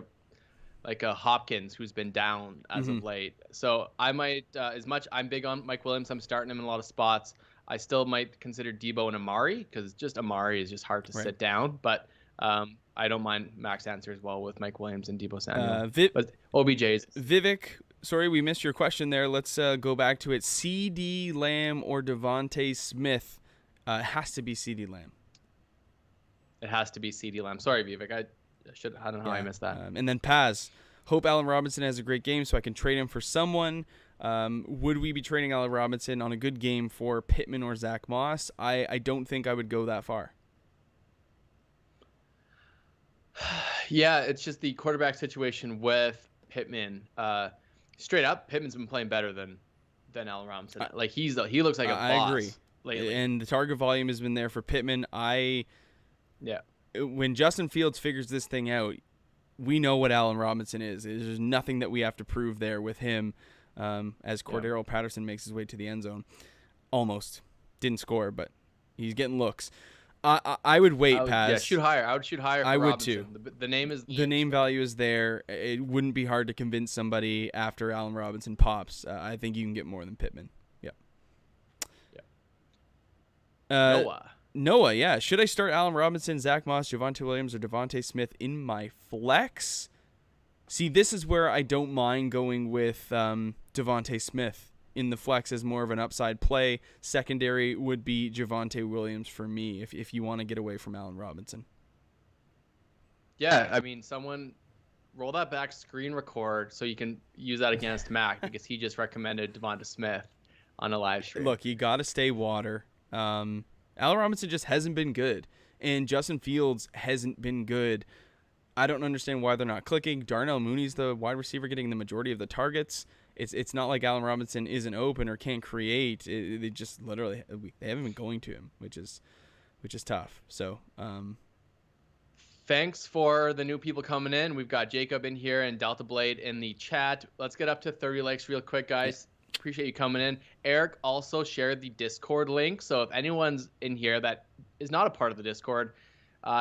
a Hopkins who's been down as of late. So I might, as much I'm big on Mike Williams, I'm starting him in a lot of spots. I still might consider Debo and Amari because just Amari is just hard to sit down. But I don't mind Mac's answer as well with Mike Williams and Debo Samuel. But OBJ's. Vivek, sorry, we missed your question there. Let's go back to it. CeeDee Lamb or Devontae Smith? It has to be CeeDee Lamb. It has to be CeeDee Lamb. Sorry, Vivek. I don't know how I missed that. And then Paz. Hope Allen Robinson has a great game so I can trade him for someone. Would we be trading Allen Robinson on a good game for Pittman or Zach Moss? I don't think I would go that far. Yeah, it's just the quarterback situation with Pittman. Straight up, Pittman's been playing better than Allen Robinson. Like he looks like a boss. I agree. Lately. And the target volume has been there for Pittman. When Justin Fields figures this thing out, we know what Allen Robinson is. There's nothing that we have to prove there with him. As Cordero Patterson makes his way to the end zone, almost didn't score, but he's getting looks. I would wait, Paz. Yeah, shoot higher. I would shoot higher. I would Robinson. too. The name value is there. It wouldn't be hard to convince somebody after Allen Robinson pops. I think you can get more than Pittman. Noah, yeah. Should I start Allen Robinson, Zach Moss, Javonte Williams, or Devontae Smith in my flex? See, this is where I don't mind going with Devontae Smith in the flex as more of an upside play. Secondary would be Javonte Williams for me if you want to get away from Allen Robinson. Yeah, I mean, someone roll that back screen record so you can use that against Mac because he just recommended Devontae Smith on a live stream. Look, you got to stay water. Allen Robinson just hasn't been good, and Justin Fields hasn't been good. I don't understand why they're not clicking. Darnell Mooney's the wide receiver getting the majority of the targets. It's not like Allen Robinson isn't open or can't create. They just literally they haven't been going to him, which is tough. So thanks for the new people coming in. We've got Jacob in here and Delta Blade in the chat. Let's get up to 30 likes real quick, guys. Appreciate you coming in. Eric also shared the Discord link, so if anyone's in here that is not a part of the Discord,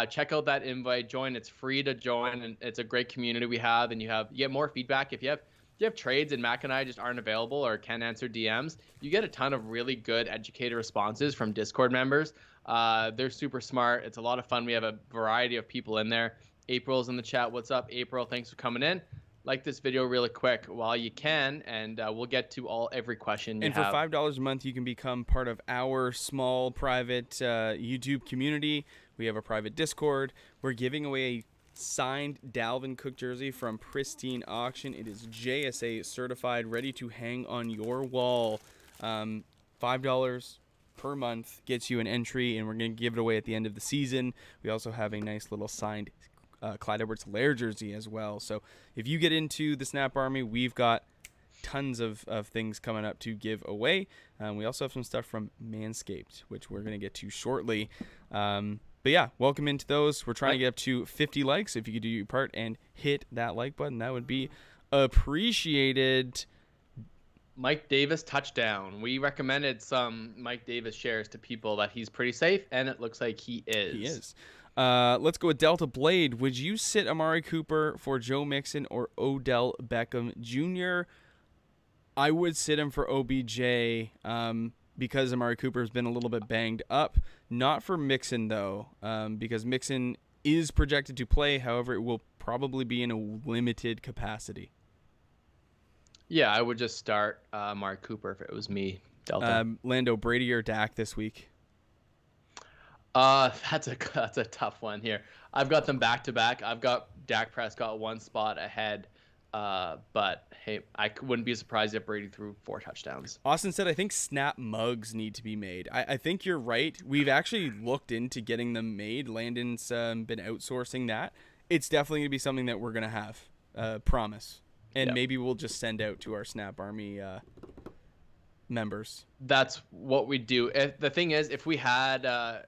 check out that invite, join. It's free to join, and it's a great community we have, and you get more feedback. If you have trades and Mac and I just aren't available or can't answer DMs, you get a ton of really good educated responses from Discord members. They're super smart. It's a lot of fun. We have a variety of people in there. April's in the chat. What's up, April? Thanks for coming in. Like this video really quick while you can, and we'll get to every question you have. And for $5 a month, you can become part of our small private YouTube community. We have a private Discord. We're giving away a signed Dalvin Cook jersey from Pristine Auction. It is JSA certified, ready to hang on your wall. $5 per month gets you an entry, and we're going to give it away at the end of the season. We also have a nice little signed Clyde Edwards-Helaire jersey as well. So if you get into the Snap Army, we've got tons of things coming up to give away. We also have some stuff from Manscaped, which we're going to get to shortly. But yeah, welcome into those. We're trying to get up to 50 likes. If you could do your part and hit that like button, that would be appreciated. Mike Davis touchdown. We recommended some Mike Davis shares to people that he's pretty safe, and it looks like he is. He is. Let's go with Delta Blade. Would you sit Amari Cooper for Joe Mixon or Odell Beckham Jr.? I would sit him for OBJ because Amari Cooper has been a little bit banged up. Not for Mixon, though, because Mixon is projected to play. However, it will probably be in a limited capacity. Yeah, I would just start Amari Cooper if it was me, Delta. Lando, Brady or Dak this week? That's a tough one here. I've got them back to back. I've got Dak Prescott one spot ahead. But hey, I wouldn't be surprised if Brady threw 4 touchdowns. Austin said, I think snap mugs need to be made. I think you're right. We've actually looked into getting them made. Landon's been outsourcing that. It's definitely going to be something that we're going to have. Promise. And maybe we'll just send out to our Snap Army members. That's what we do. The thing is, if we had the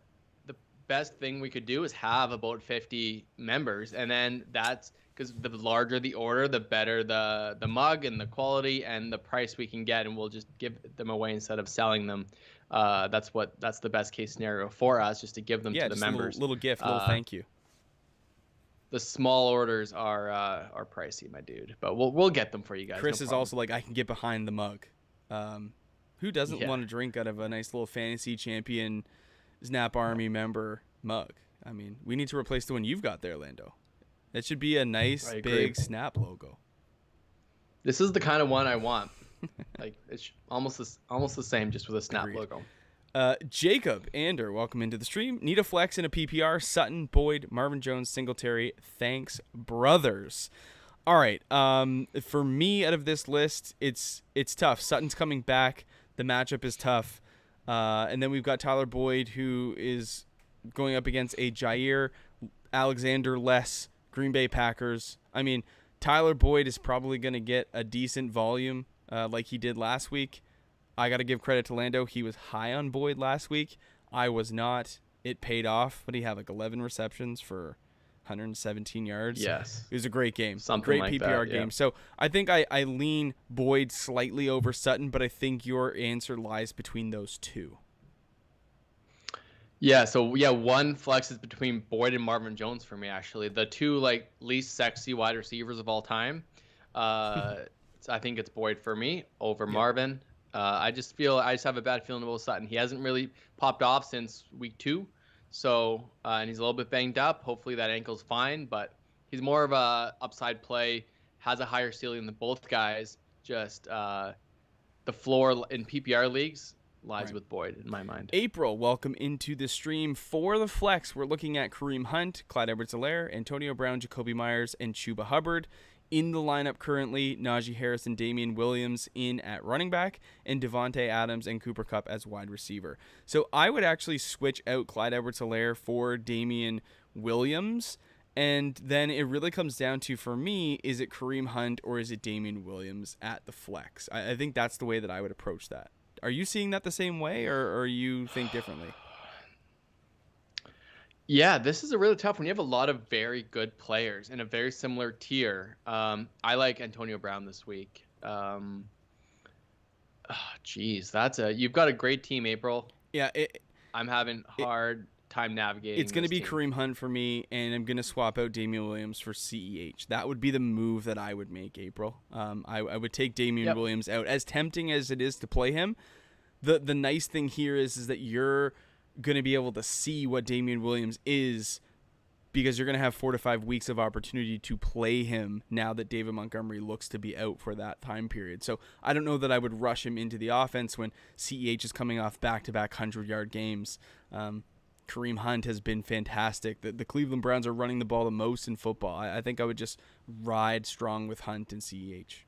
best thing we could do is have about 50 members, and then that's because the larger the order, the better the mug and the quality and the price we can get, and we'll just give them away instead of selling them. That's the best case scenario for us, just to give them to the members. Little gift, little thank you. The small orders are pricey, my dude, but we'll get them for you guys. Chris is also like, I can get behind the mug. Who doesn't want to drink out of a nice little fantasy champion Snap Army member mug? I mean, we need to replace the one you've got there, Lando. It should be a nice big Snap logo. This is the kind of one I want. Like it's almost the same, just with a Snap logo. Jacob Ander, welcome into the stream. Need a flex in a PPR. Sutton, Boyd, Marvin Jones, Singletary. Thanks, brothers. All right. For me, out of this list, it's tough. Sutton's coming back. The matchup is tough. And then we've got Tyler Boyd, who is going up against a Jair Alexander-less Green Bay Packers. I mean, Tyler Boyd is probably going to get a decent volume like he did last week. I got to give credit to Lando. He was high on Boyd last week. I was not. It paid off. But he had like 11 receptions for 117 yards. Yes. It was a great game. Something great like PPR that, game. yeah. So I think I lean Boyd slightly over Sutton, but I think your answer lies between those two. Yeah, so one flex is between Boyd and Marvin Jones for me, actually. The two like least sexy wide receivers of all time. So I think it's Boyd for me over Marvin. I just have a bad feeling about Sutton. He hasn't really popped off since week 2. So and he's a little bit banged up. Hopefully that ankle's fine, but he's more of a upside play, has a higher ceiling than both guys. Just the floor in PPR leagues lies with Boyd in my mind. April, welcome into the stream. For the flex, we're looking at Kareem Hunt, Clyde Edwards-Helaire, Antonio Brown, Jacoby Myers, and Chuba Hubbard. In the lineup currently, Najee Harris and Damian Williams in at running back, and Devontae Adams and Cooper Kupp as wide receiver. So I would actually switch out Clyde Edwards-Helaire for Damian Williams, and then it really comes down to, for me, is it Kareem Hunt or is it Damian Williams at the flex? I think that's the way that I would approach that. Are you seeing that the same way, or you think differently? Yeah, this is a really tough one. You have a lot of very good players in a very similar tier. I like Antonio Brown this week. You've got a great team, April. Yeah, I'm having hard time navigating. It's going to be team. Kareem Hunt for me, and I'm going to swap out Damian Williams for CEH. That would be the move that I would make, April. I would take Damian Williams out. As tempting as it is to play him, the nice thing here is that you're going to be able to see what Damian Williams is, because you're going to have 4 to 5 weeks of opportunity to play him now that David Montgomery looks to be out for that time period. So I don't know that I would rush him into the offense when CEH is coming off back-to-back 100-yard games. Kareem Hunt has been fantastic. The Cleveland Browns are running the ball the most in football. I think I would just ride strong with Hunt and CEH.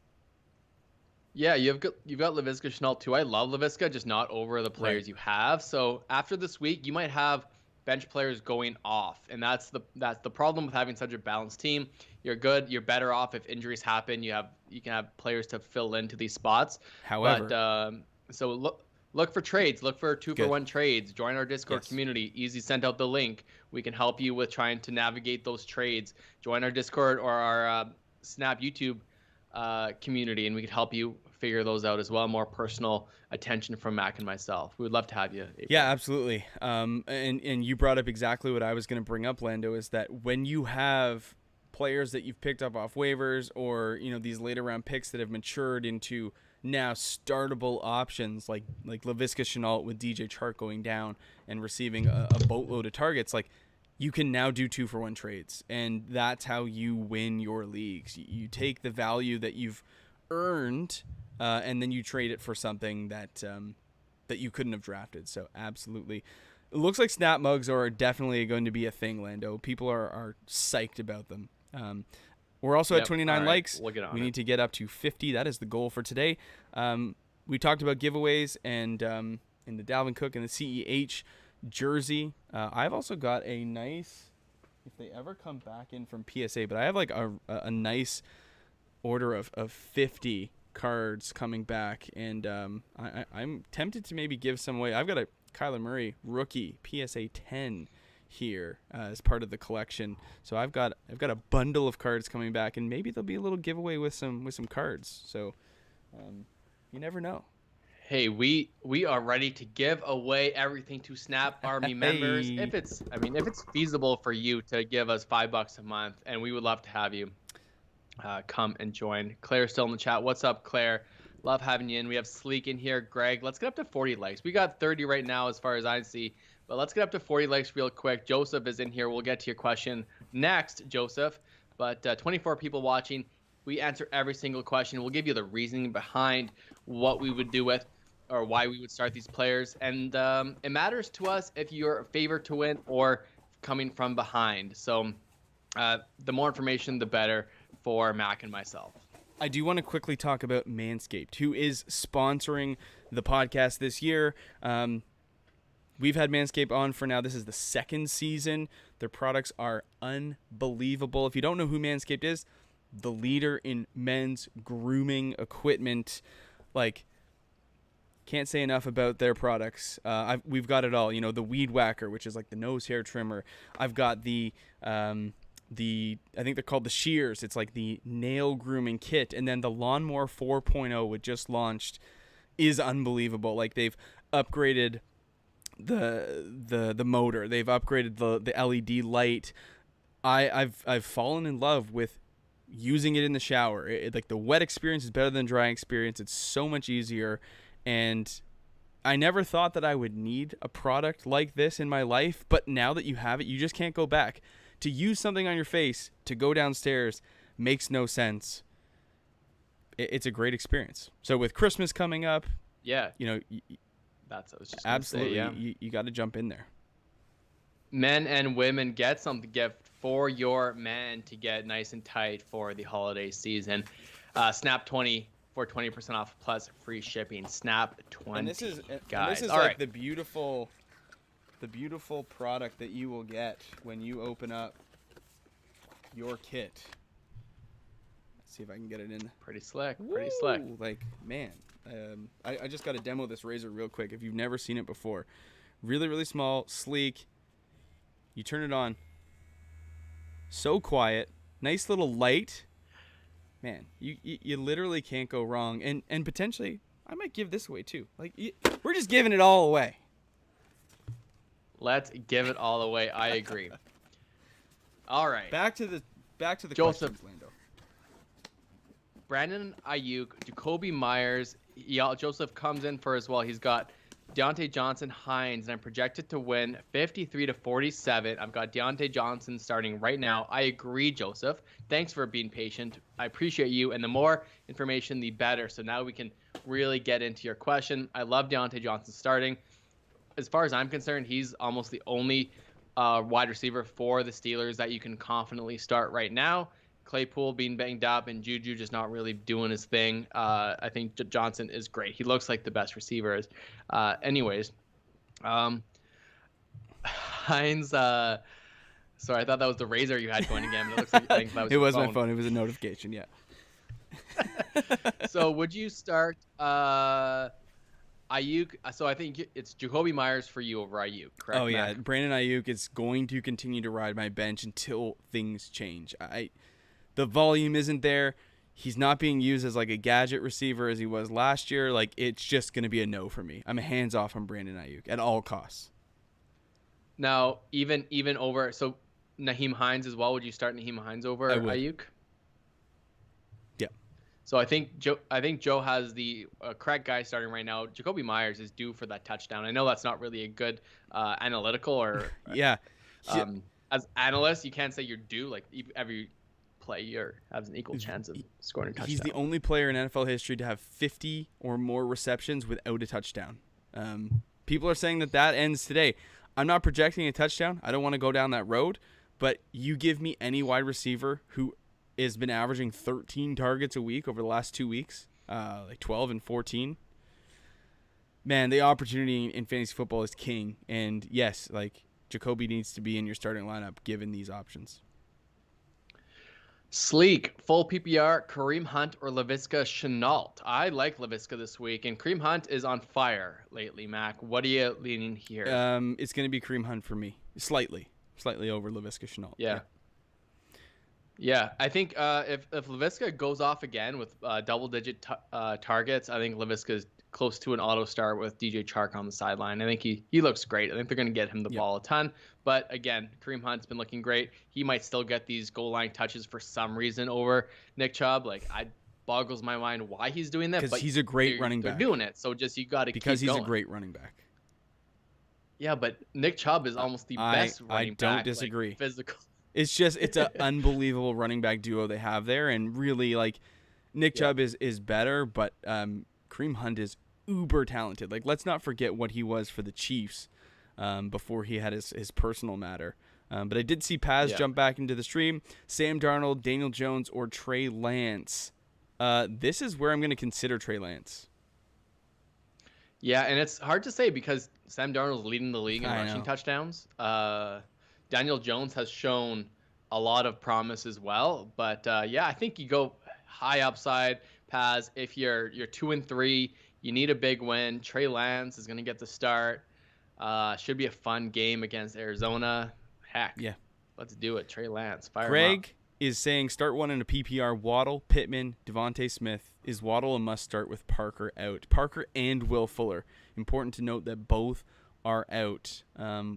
Yeah, you've got Laviska Shenault too. I love Laviska, just not over the players you have. So after this week, you might have bench players going off, and that's the problem with having such a balanced team. You're better off if injuries happen. You can have players to fill into these spots. However, so look for trades. Look for 2-for-1 trades. Join our Discord community. Easy sent out the link. We can help you with trying to navigate those trades. Join our Discord or our Snap YouTube community, and we could help you figure those out as well. More personal attention from Mac and myself. We would love to have you, April. Yeah, absolutely. And you brought up exactly what I was going to bring up, Lando, is that when you have players that you've picked up off waivers, or these later round picks that have matured into now startable options like Laviska Shenault with DJ Chark going down and receiving a boatload of targets, like, you can now do 2-for-1 trades, and that's how you win your leagues. You take the value that you've earned, and then you trade it for something that you couldn't have drafted. So absolutely, it looks like snap mugs are definitely going to be a thing, Lando. People are psyched about them. We're also at 29 likes. We need to get up to 50. That is the goal for today. We talked about giveaways and in the Dalvin Cook and the CEH jersey. I've also got a nice, if they ever come back in from PSA, but I have like a nice order of 50 cards coming back, and I'm tempted to maybe give some away. I've got a Kyler Murray rookie PSA 10 here as part of the collection, so I've got a bundle of cards coming back, and maybe there'll be a little giveaway with some cards. So you never know. Hey, we are ready to give away everything to Snap Army members. If it's feasible for you to give us $5 a month, and we would love to have you come and join. Claire's still in the chat. What's up, Claire? Love having you in. We have Sleek in here. Greg, let's get up to 40 likes. We got 30 right now as far as I see, but let's get up to 40 likes real quick. Joseph is in here. We'll get to your question next, Joseph. But 24 people watching. We answer every single question. We'll give you the reasoning behind what we would do with or why we would start these players. And it matters to us if you're a favorite to win or coming from behind. So the more information, the better for Mac and myself. I do want to quickly talk about Manscaped, who is sponsoring the podcast this year. We've had Manscaped on for now. This is the second season. Their products are unbelievable. If you don't know who Manscaped is, the leader in men's grooming equipment. Like, can't say enough about their products. We've got it all. You know, the Weed Whacker, which is like the nose hair trimmer. I've got the I think they're called the shears. It's like the nail grooming kit. And then the Lawnmower 4.0, which just launched, is unbelievable. Like, they've upgraded the motor. They've upgraded the LED light. I've fallen in love with using it in the shower. Like, the wet experience is better than dry experience. It's so much easier. And I never thought that I would need a product like this in my life, but now that you have it, you just can't go back. To use something on your face to go downstairs makes no sense. It's a great experience. So with Christmas coming up, yeah, you know, that's what I was just absolutely gonna say, yeah. You got to jump in there. Men and women, get something gift for your man to get nice and tight for the holiday season. Snap 20 for 20% off plus free shipping. Snap 20, and this is guys. All like right. the beautiful product that you will get when you open up your kit. Let's see if I can get it in. Pretty slick. Pretty slick. Like, man, I just got to demo this razor real quick if you've never seen it before. Really, really small, sleek. You turn it on. So quiet. Nice little light. Man, you literally can't go wrong. And potentially, I might give this away too. Like, we're just giving it all away. Let's give it all away. I agree. All right. Back to the Joseph. questions, Lando. Brandon Ayuk, Jacoby Myers. Joseph comes in for as well. He's got Deontay Johnson, Hines, and I'm projected to win 53-47. I've got Deontay Johnson starting right now. I agree, Joseph. Thanks for being patient. I appreciate you. And the more information, the better. So now we can really get into your question. I love Deontay Johnson starting. As far as I'm concerned, he's almost the only wide receiver for the Steelers that you can confidently start right now. Claypool being banged up and Juju just not really doing his thing. I think Johnson is great. He looks like the best receivers. Anyways, Hines. Sorry, I thought that was the razor you had going again. But it looks like that was it was my phone. It was a notification. Yeah. So would you start Ayuk? So I think it's Jacoby Myers for you over Ayuk, correct? Oh yeah, Mac? Brandon Ayuk is going to continue to ride my bench until things change. The volume isn't there. He's not being used as like a gadget receiver as he was last year. Like, it's just going to be a no for me. I'm a hands off on Brandon Ayuk at all costs. Now, even over, so Nyheim Hines as well. Would you start Nyheim Hines over Ayuk? Yeah. So I think Joe has the correct guy starting right now. Jacoby Myers is due for that touchdown. I know that's not really a good analytical or yeah. As analysts, you can't say you're due. Like, every player has an equal chance of scoring a touchdown. He's the only player in NFL history to have 50 or more receptions without a touchdown. People are saying that ends today. I'm not projecting a touchdown. I don't want to go down that road. But you give me any wide receiver who has been averaging 13 targets a week over the last 2 weeks, like 12 and 14. Man, the opportunity in fantasy football is king. And yes, like, Jacoby needs to be in your starting lineup given these options. Sleek, full PPR, Kareem Hunt or Laviska Shenault. I like Laviska this week, and Kareem Hunt is on fire lately, Mac. What are you leaning here? It's going to be Kareem Hunt for me. Slightly over Laviska Shenault. Yeah, I think if Laviska goes off again with double-digit targets, I think Laviska is close to an auto start with DJ Chark on the sideline. I think he looks great. I think they're going to get him the ball a ton. But again, Kareem Hunt's been looking great. He might still get these goal line touches for some reason over Nick Chubb. Like, it boggles my mind why he's doing that. Because he's a great running back. They're doing it, so just you got to keep going. Because he's a great running back. Yeah, but Nick Chubb is almost the best running back. I don't disagree. Like, physical. It's an unbelievable running back duo they have there, and really, like, Nick Chubb is better, but Kareem Hunt is uber talented. Like, let's not forget what he was for the Chiefs before he had his personal matter. But I did see Paz jump back into the stream. Sam Darnold, Daniel Jones, or Trey Lance. This is where I'm going to consider Trey Lance. Yeah, and it's hard to say because Sam Darnold's leading the league in rushing touchdowns. Daniel Jones has shown a lot of promise as well. But, I think you go high upside, Paz. If you're 2-3, you need a big win. Trey Lance is going to get the start. Should be a fun game against Arizona. Heck, yeah, let's do it. Trey Lance, fire him up. Is saying start one in a PPR. Waddle, Pittman, Devontae Smith. Is Waddle a must start with Parker out? Parker and Will Fuller. Important to note that both are out.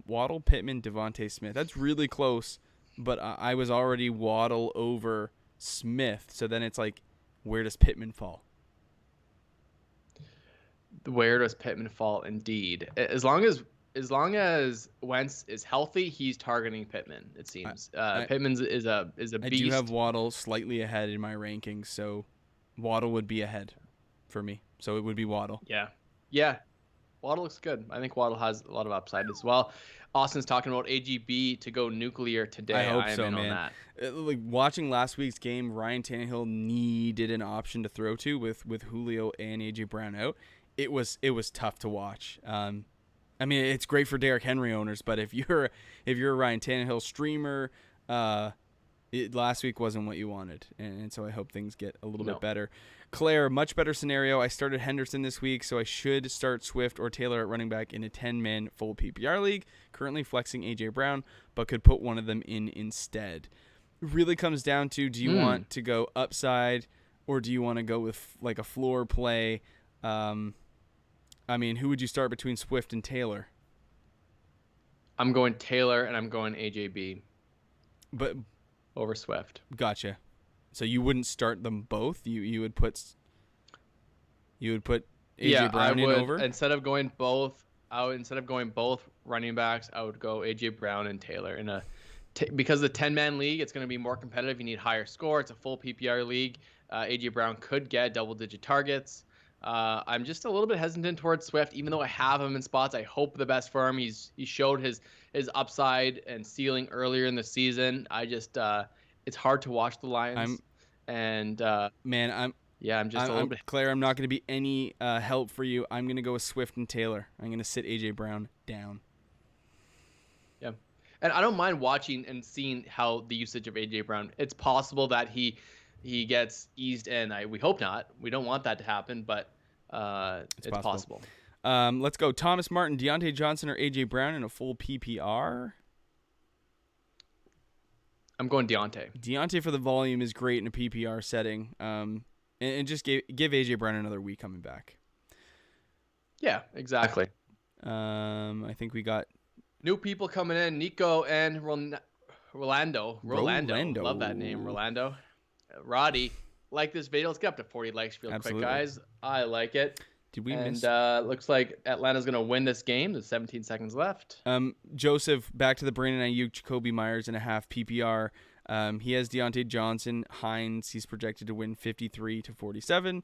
Waddle, Pittman, Devontae Smith. That's really close, but I was already Waddle over Smith. So then it's like, where does Pittman fall? Where does Pittman fall? Indeed, as long as Wentz is healthy, he's targeting Pittman. It seems Pittman's is a beast. I do have Waddle slightly ahead in my rankings, so Waddle would be ahead for me. So it would be Waddle. Yeah. Waddle looks good. I think Waddle has a lot of upside as well. Austin's talking about AGB to go nuclear today. I hope so, man. On that. Like watching last week's game, Ryan Tannehill needed an option to throw to with Julio and AJ Brown out. It was tough to watch. I mean, it's great for Derrick Henry owners, but if you're a Ryan Tannehill streamer, last week wasn't what you wanted, and so I hope things get a little bit better. Claire, much better scenario. I started Henderson this week, so I should start Swift or Taylor at running back in a 10-man full PPR league. Currently flexing AJ Brown, but could put one of them in instead. It really comes down to, do you want to go upside, or do you want to go with like a floor play? I mean, who would you start between Swift and Taylor? I'm going Taylor, and I'm going AJB. But over Swift. Gotcha. So you wouldn't start them both? You would put AJ Brown in over? Instead of going both running backs, I would go AJ Brown and Taylor because the 10-man league, it's going to be more competitive. You need higher score. It's a full PPR league. AJ Brown could get double-digit targets. I'm just a little bit hesitant towards Swift, even though I have him in spots. I hope the best for him. He showed his upside and ceiling earlier in the season. I just it's hard to watch the Lions. I'm just a little bit. Claire, I'm not going to be any help for you. I'm going to go with Swift and Taylor. I'm going to sit AJ Brown down. Yeah, and I don't mind watching and seeing how the usage of AJ Brown. It's possible that he gets eased in. We hope not. We don't want that to happen, but it's possible. Let's go. Thomas Martin, Deontay Johnson, or AJ Brown in a full PPR? I'm going Deontay. Deontay for the volume is great in a PPR setting. And just give AJ Brown another week coming back. Yeah, exactly. I think we got new people coming in. Nico and Rolando. Love that name, Rolando. Roddy, like this video. Let's get up to 40 likes real quick, guys. I like it. Did we miss? Looks like Atlanta's going to win this game. There's 17 seconds left. Joseph, back to the Brandon Ayuk, Jacoby Myers in a half PPR. He has Deontay Johnson. Hines, he's projected to win 53-47.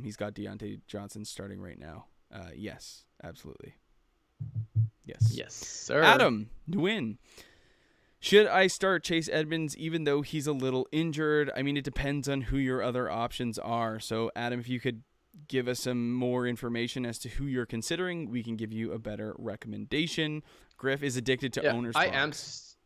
He's got Deontay Johnson starting right now. Yes, absolutely. Yes, sir. Adam, win. Should I start Chase Edmonds even though he's a little injured? I mean, it depends on who your other options are. So, Adam, if you could give us some more information as to who you're considering, we can give you a better recommendation. Griff is addicted to owner's box.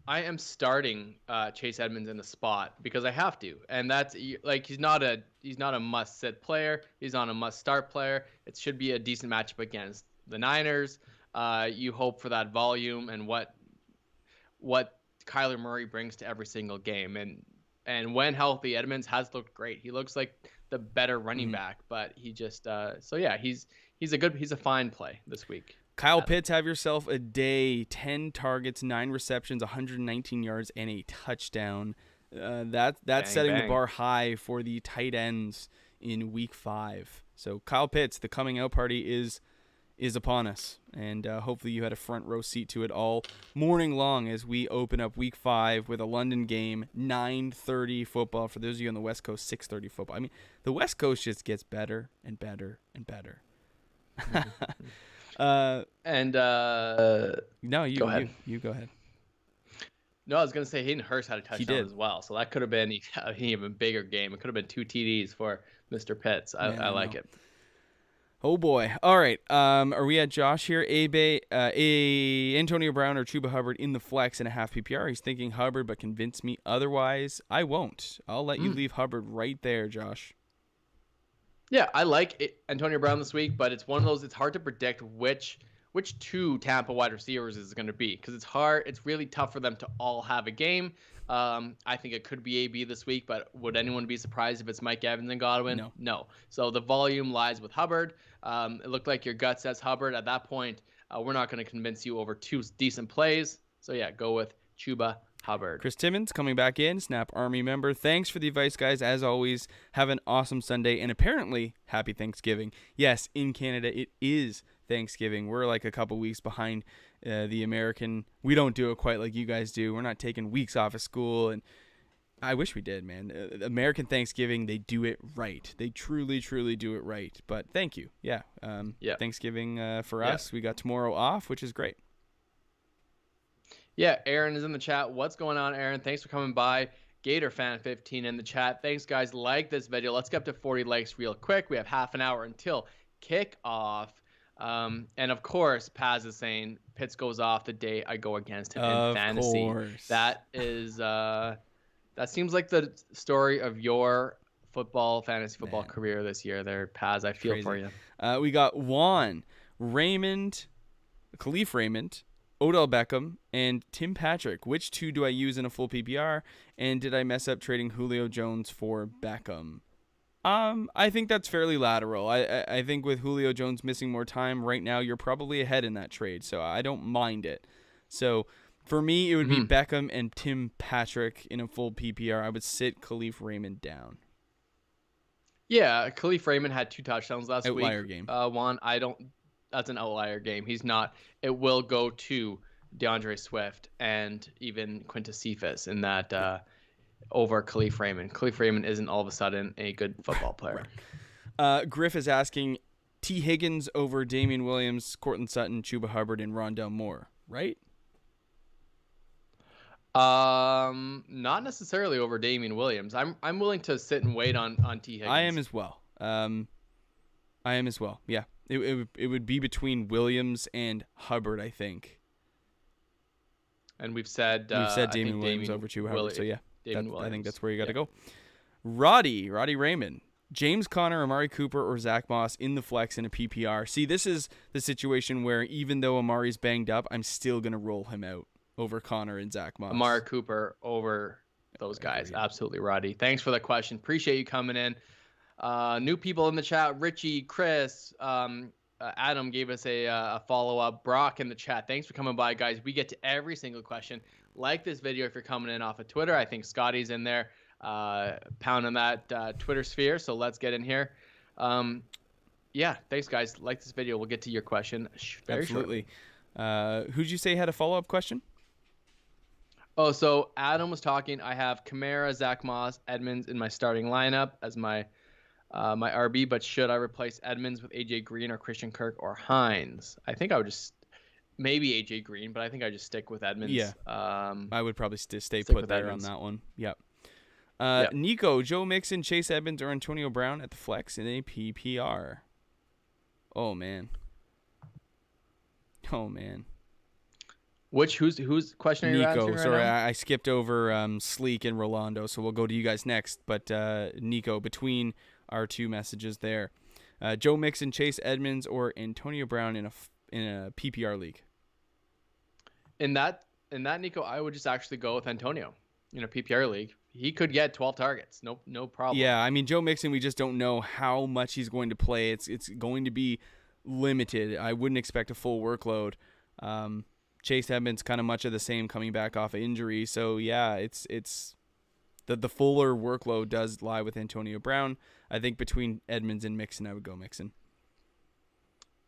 I am starting Chase Edmonds in the spot because I have to, and that's like he's not a must sit player. He's not a must start player. It should be a decent matchup against the Niners. You hope for that volume and what Kyler Murray brings to every single game, and when healthy, Edmonds has looked great. He looks like the better running back, but he just he's a fine play this week. Kyle Pitts, have yourself a day. 10 targets, 9 receptions, 119 yards, and a touchdown. That's setting the bar high for the tight ends in Week 5. So Kyle Pitts, the coming out party is upon us, and hopefully you had a front row seat to it all morning long as we open up Week 5 with a London game, 9:30 football. For those of you on the West Coast, 6:30 football. I mean, the West Coast just gets better and better and better. No, you go ahead. You go ahead. No, I was going to say Hayden Hurst had a touchdown did. as well. So that could have been an even bigger game. It could have been 2 TDs for Mr. Pitts. Man, I like it. Oh boy. All right. Are we at Josh here? Antonio Brown or Chuba Hubbard in the flex and a half PPR. He's thinking Hubbard, but convince me otherwise. I won't. I'll let you leave Hubbard right there, Josh. Yeah, I like Antonio Brown this week, but it's one of those, it's hard to predict which 2 Tampa wide receivers is going to be, because it's hard. It's really tough for them to all have a game. I think it could be AB this week, but would anyone be surprised if it's Mike Evans and Godwin? No. So the volume lies with Hubbard. It looked like your gut says Hubbard. At that point, we're not going to convince you over 2 decent plays. So yeah, go with Chuba Hubbard. Chris Timmons coming back in, Snap Army member. Thanks for the advice, guys. As always, have an awesome Sunday, and apparently, happy Thanksgiving. Yes, in Canada, it is Thanksgiving. We're like a couple weeks behind the American. We don't do it quite like you guys do. We're not taking weeks off of school, and I wish we did, man. American Thanksgiving, they do it right. They truly, truly do it right. But thank you. Yeah. Thanksgiving for us. We got tomorrow off, which is great. Yeah, Aaron is in the chat. What's going on, Aaron? Thanks for coming by. Gator Fan 15 in the chat. Thanks, guys. Like this video. Let's get up to 40 likes real quick. We have half an hour until kickoff. And of course, Paz is saying Pitts goes off the day I go against him in fantasy. Course. That is that seems like the story of your fantasy football career this year there, Paz. I feel for you. We got Juan, Raymond, Khalif Raymond, Odell Beckham, and Tim Patrick. Which 2 do I use in a full PPR? And did I mess up trading Julio Jones for Beckham? I think that's fairly lateral. I think with Julio Jones missing more time right now, you're probably ahead in that trade, so I don't mind it. So for me, it would be Beckham and Tim Patrick in a full PPR. I would sit Khalif Raymond down. Yeah, Khalif Raymond had 2 touchdowns last week. Outlier game. Juan, that's an outlier game. He's not. It will go to DeAndre Swift and even Quintus Cephas in that over Khalif Raymond. Khalif Raymond isn't all of a sudden a good football player. Right. Griff is asking T. Higgins over Damian Williams, Cortland Sutton, Chuba Hubbard, and Rondell Moore, right? Not necessarily over Damian Williams. I'm willing to sit and wait on T. Higgins. I am as well. Yeah. It would be between Williams and Hubbard, I think. And we've said Damian Williams over Chuba Hubbard, so yeah. I think that's where you got to go. Roddy Raymond, James Conner, Amari Cooper, or Zach Moss in the flex in a PPR. See, this is the situation where even though Amari's banged up, I'm still going to roll him out over Conner and Zach Moss. Amari Cooper over those guys. Absolutely, Roddy. Thanks for the question. Appreciate you coming in. New people in the chat. Richie, Chris, Adam gave us a follow-up. Brock in the chat. Thanks for coming by, guys. We get to every single question. Like this video if you're coming in off of Twitter. I think Scotty's in there pounding that Twitter sphere, so let's get in here. Yeah, thanks, guys. Like this video. We'll get to your question very Absolutely. Who'd you say had a follow-up question? Oh, so Adam was talking. I have Kamara, Zach Moss, Edmonds in my starting lineup as my RB, but should I replace Edmonds with AJ Green or Christian Kirk or Hines? I think I would just maybe AJ Green, but I think I just stick with Edmonds. Yeah, I would probably stay put there Edmonds. On that one. Yep. Nico, Joe Mixon, Chase Edmonds, or Antonio Brown at the flex in a PPR. Oh man. Whose question are you Nico, answering right sorry, now? I skipped over Sleek and Rolando, so we'll go to you guys next. But Nico, between our 2 messages there, Joe Mixon, Chase Edmonds, or Antonio Brown in a PPR league. In that, Nico, I would just actually go with Antonio in a PPR league. He could get 12 targets, no problem. Yeah, I mean Joe Mixon, we just don't know how much he's going to play. It's going to be limited. I wouldn't expect a full workload. Chase Edmonds kind of much of the same coming back off of injury. So yeah, it's the fuller workload does lie with Antonio Brown. I think between Edmonds and Mixon, I would go Mixon.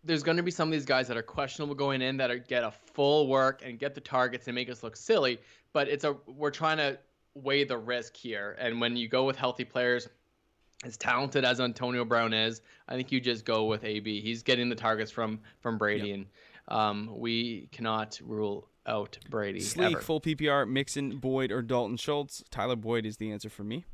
There's going to be some of these guys that are questionable going in that get a full work and get the targets and make us look silly, but we're trying to weigh the risk here. And when you go with healthy players, as talented as Antonio Brown is, I think you just go with AB. He's getting the targets from Brady, and we cannot rule out Brady Sleek, ever. full PPR, Mixon, Boyd, or Dalton Schultz. Tyler Boyd is the answer for me.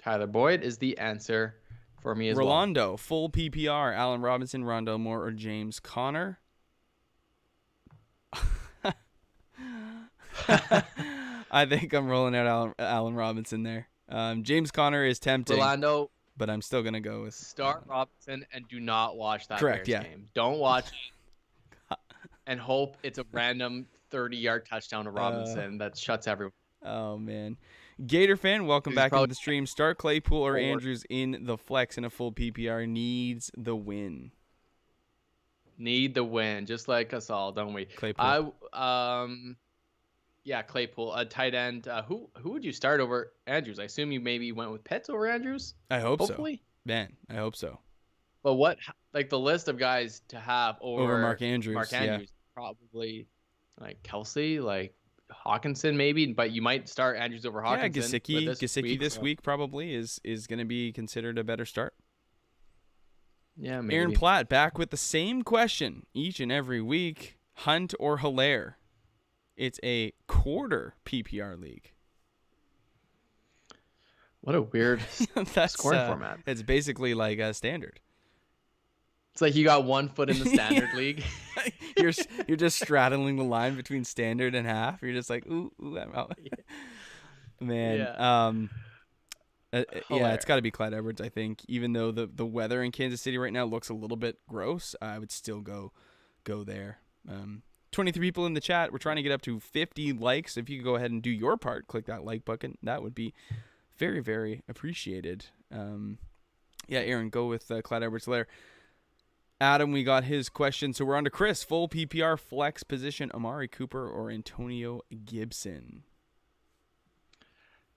Tyler Boyd is the answer for me as Rolando, full PPR, Allen Robinson, Rondell Moore, or James Conner. I think I'm rolling out Allen Robinson there. James Conner is tempting. Rolando, but I'm still gonna go with start Robinson and do not watch that Correct, Bears yeah. game. Don't watch it and hope it's a random 30-yard touchdown to Robinson that shuts everyone. Oh man. Gator fan, welcome back into the stream. Start Claypool or Andrews in the flex in a full PPR. Needs the win. Need the win, just like us all, don't we? Claypool. Yeah, Claypool, a tight end. Who would you start over Andrews? I assume you maybe went with Pitts over Andrews. I hope hopefully. So. Man, I hope so. But what, like the list of guys to have over Mark Andrews? Yeah. Probably like Kelsey, like Hawkinson maybe, but you might start Andrews over Hawkinson. Yeah, Gesicki this week probably is going to be considered a better start. Yeah, maybe. Aaron Platt back with the same question each and every week. Hunt or Hilaire? It's a quarter PPR league. What a weird scoring format. It's basically like a standard. It's like you got 1 foot in the standard league. You're just straddling the line between standard and half. You're just like, ooh, I'm out. Man. Yeah. Yeah, it's got to be Clyde Edwards, I think. Even though the weather in Kansas City right now looks a little bit gross, I would still go there. 23 people in the chat. We're trying to get up to 50 likes. If you could go ahead and do your part, click that like button. That would be very, very appreciated. Yeah, Aaron, go with Clyde Edwards-Helaire. Adam, we got his question. So we're on to Chris. Full PPR flex position, Amari Cooper or Antonio Gibson?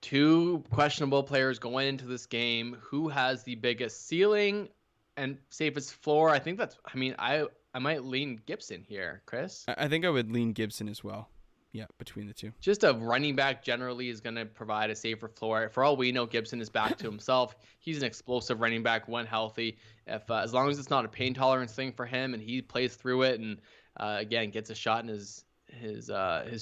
2 questionable players going into this game. Who has the biggest ceiling and safest floor? I think I might lean Gibson here, Chris. I think I would lean Gibson as well. Yeah, between the two. Just a running back generally is going to provide a safer floor. For all we know, Gibson is back to himself. He's an explosive running back when healthy. If as long as it's not a pain tolerance thing for him and he plays through it and again gets a shot in his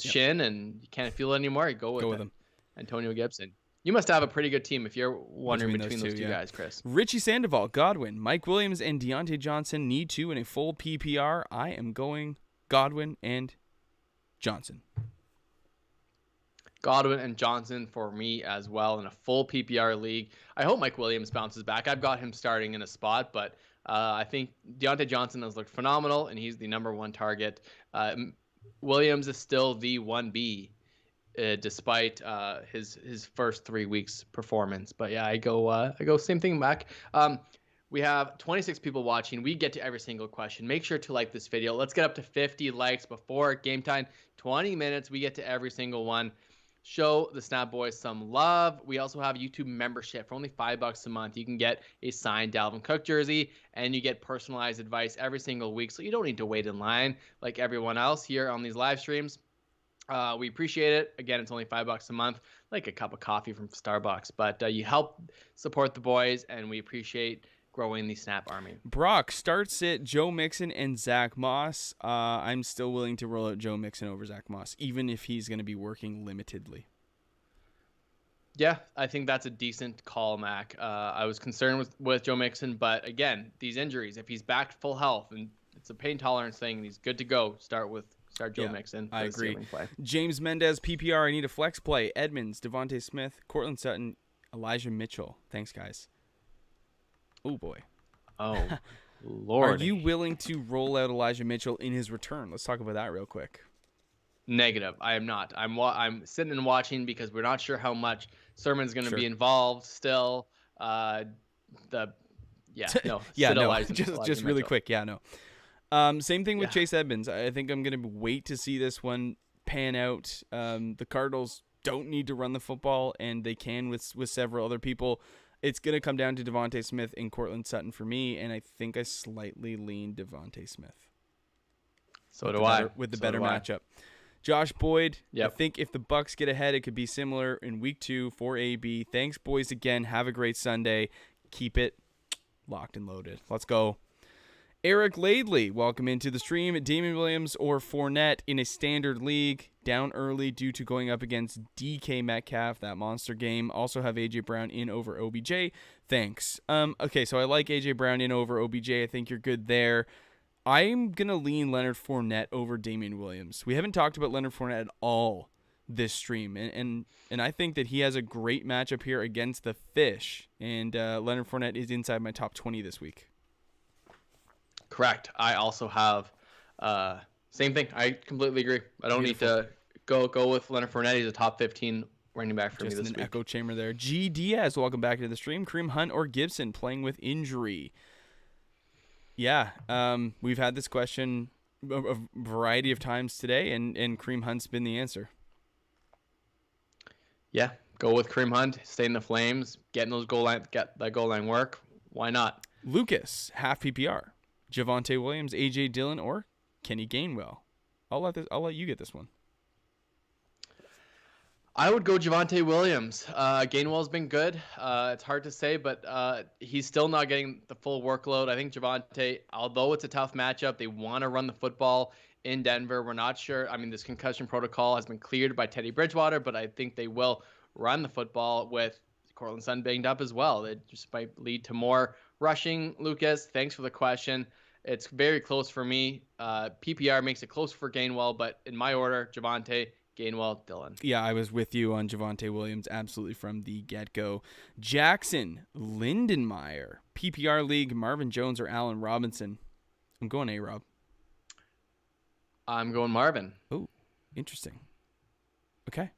shin and you can't feel it anymore, you go with him. Antonio Gibson. You must have a pretty good team if you're wondering between those two guys, Chris. Richie Sandoval, Godwin, Mike Williams, and Deontay Johnson need to in a full PPR. I am going Godwin and Johnson. Godwin and Johnson for me as well in a full PPR league. I hope Mike Williams bounces back. I've got him starting in a spot, but I think Deontay Johnson has looked phenomenal, and he's the number 1 target. Williams is still the 1B. Despite his first 3 weeks performance. But yeah, I go same thing back. We have 26 people watching. We get to every single question. Make sure to like this video. Let's get up to 50 likes before game time. 20 minutes. We get to every single one. Show the Snap Boys some love. We also have YouTube membership for only $5 a month. You can get a signed Dalvin Cook jersey and you get personalized advice every single week. So you don't need to wait in line like everyone else here on these live streams. We appreciate it. Again, it's only $5 a month, like a cup of coffee from Starbucks. But you help support the boys, and we appreciate growing the Snap Army. Brock starts it. Joe Mixon and Zach Moss. I'm still willing to roll out Joe Mixon over Zach Moss, even if he's going to be working limitedly. Yeah, I think that's a decent call, Mac. I was concerned with Joe Mixon, but again, these injuries, if he's back full health and it's a pain tolerance thing and he's good to go, start Joe Mixon. I agree. James Mendez, PPR. I need a flex play. Edmonds, Devontae Smith, Cortland Sutton, Elijah Mitchell. Thanks, guys. Oh, boy. Oh, Lord. Are you willing to roll out Elijah Mitchell in his return? Let's talk about that real quick. Negative. I am not. I'm sitting and watching because we're not sure how much Sermon's going to be involved still. Just really quick. Yeah, no. Same thing with Chase Edmonds. I think I'm going to wait to see this one pan out. The Cardinals don't need to run the football, and they can with several other people. It's going to come down to Devontae Smith and Cortland Sutton for me, and I think I slightly lean Devontae Smith. With the better matchup. Josh Boyd, I think if the Bucks get ahead, it could be similar in week 2 for AB. Thanks, boys, again. Have a great Sunday. Keep it locked and loaded. Let's go. Eric Laidley, welcome into the stream. Damian Williams or Fournette in a standard league, down early due to going up against DK Metcalf, that monster game. Also have AJ Brown in over OBJ. Thanks. Okay, so I like AJ Brown in over OBJ. I think you're good there. I'm going to lean Leonard Fournette over Damian Williams. We haven't talked about Leonard Fournette at all this stream, and I think that he has a great matchup here against the Fish, and Leonard Fournette is inside my top 20 this week. Correct. I also have same thing. I completely agree. I don't need to go with Leonard Fournette. He's a top 15 running back for me this week. An echo chamber there. G. Diaz, welcome back to the stream. Kareem Hunt or Gibson playing with injury. Yeah, we've had this question a variety of times today, and Kareem Hunt's been the answer. Yeah, go with Kareem Hunt. Stay in the flames. Get that goal line work. Why not? Lucas, half PPR. Javonte Williams, AJ Dillon, or Kenny Gainwell. I'll let you get this one. I would go Javonte Williams. Gainwell's been good. It's hard to say, but he's still not getting the full workload. I think Javonte, although it's a tough matchup, they want to run the football in Denver. We're not sure. I mean, this concussion protocol has been cleared by Teddy Bridgewater, but I think they will run the football with Courtland Sutton banged up as well. It just might lead to more rushing. Lucas, thanks for the question. It's very close for me. PPR makes it close for Gainwell, but in my order, Javonte, Gainwell, Dillon. Yeah, I was with you on Javonte Williams absolutely from the get-go. Jackson Lindenmeyer, PPR league, Marvin Jones or Allen Robinson. I'm going A-Rob. I'm going Marvin. Oh, interesting. Okay.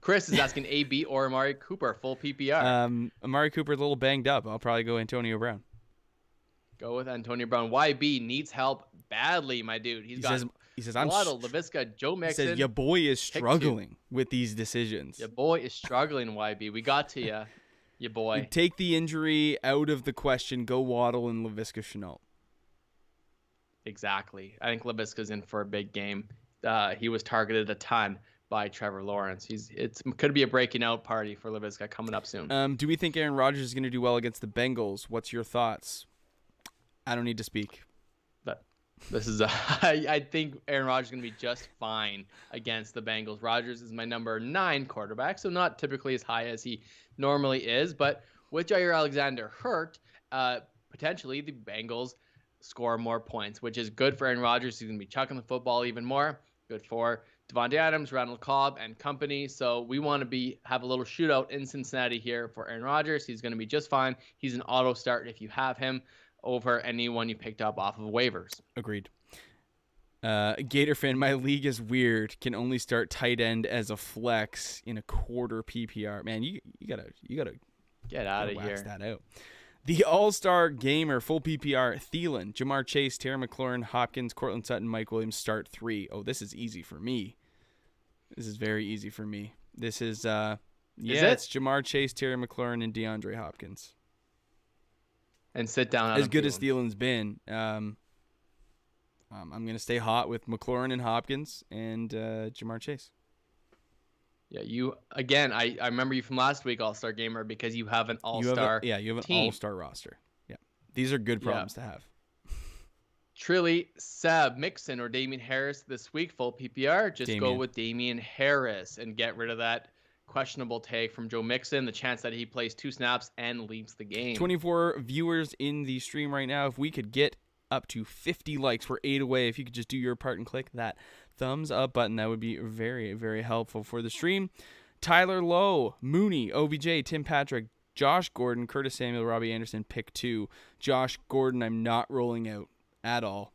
Chris is asking AB or Amari Cooper, full PPR. Amari Cooper's a little banged up. I'll probably go Antonio Brown. Go with Antonio Brown. YB needs help badly, my dude. He says I'm Waddle, LaVisca, Joe Mixon. He says your boy is struggling with these decisions. Your boy is struggling, YB. We got to you, your boy. Take the injury out of the question. Go Waddle and LaVisca Chenault. Exactly. I think LaVisca's in for a big game. He was targeted a ton by Trevor Lawrence. It could be a breaking out party for LaVisca coming up soon. Do we think Aaron Rodgers is going to do well against the Bengals? What's your thoughts? I don't need to speak. But this is I think Aaron Rodgers is going to be just fine against the Bengals. Rodgers is my number 9 quarterback, so not typically as high as he normally is, but with Jair Alexander hurt, potentially the Bengals score more points, which is good for Aaron Rodgers. He's going to be chucking the football even more. Good for Devontae Adams, Randall Cobb, and company. So we want to have a little shootout in Cincinnati here for Aaron Rodgers. He's going to be just fine. He's an auto start if you have him over anyone you picked up off of waivers. Agreed. Gator fan, my league is weird. Can only start tight end as a flex in a quarter PPR. Man, you gotta get out of here. That out. The All-Star Gamer, full PPR, Thielen, Jamar Chase, Terry McLaurin, Hopkins, Courtland Sutton, Mike Williams, start 3. Oh, this is easy for me. This is very easy for me. This is, it's Jamar Chase, Terry McLaurin, and DeAndre Hopkins. And sit down. As good as Thielen's been, I'm going to stay hot with McLaurin and Hopkins and Jamar Chase. Yeah, I remember you from last week, All-Star Gamer, because you have an All-Star you have an All-Star roster. Yeah, these are good problems to have. Trilly, Seb, Mixon, or Damian Harris this week, full PPR. Just go with Damian Harris and get rid of that questionable tag from Joe Mixon, the chance that he plays 2 snaps and leaves the game. 24 viewers in the stream right now. If we could get up to 50 likes, we're 8 away. If you could just do your part and click that thumbs up button, that would be very, very helpful for the stream. Tyler Lowe, Mooney, OBJ, Tim Patrick, Josh Gordon, Curtis Samuel, Robbie Anderson, pick 2. Josh Gordon, I'm not rolling out at all.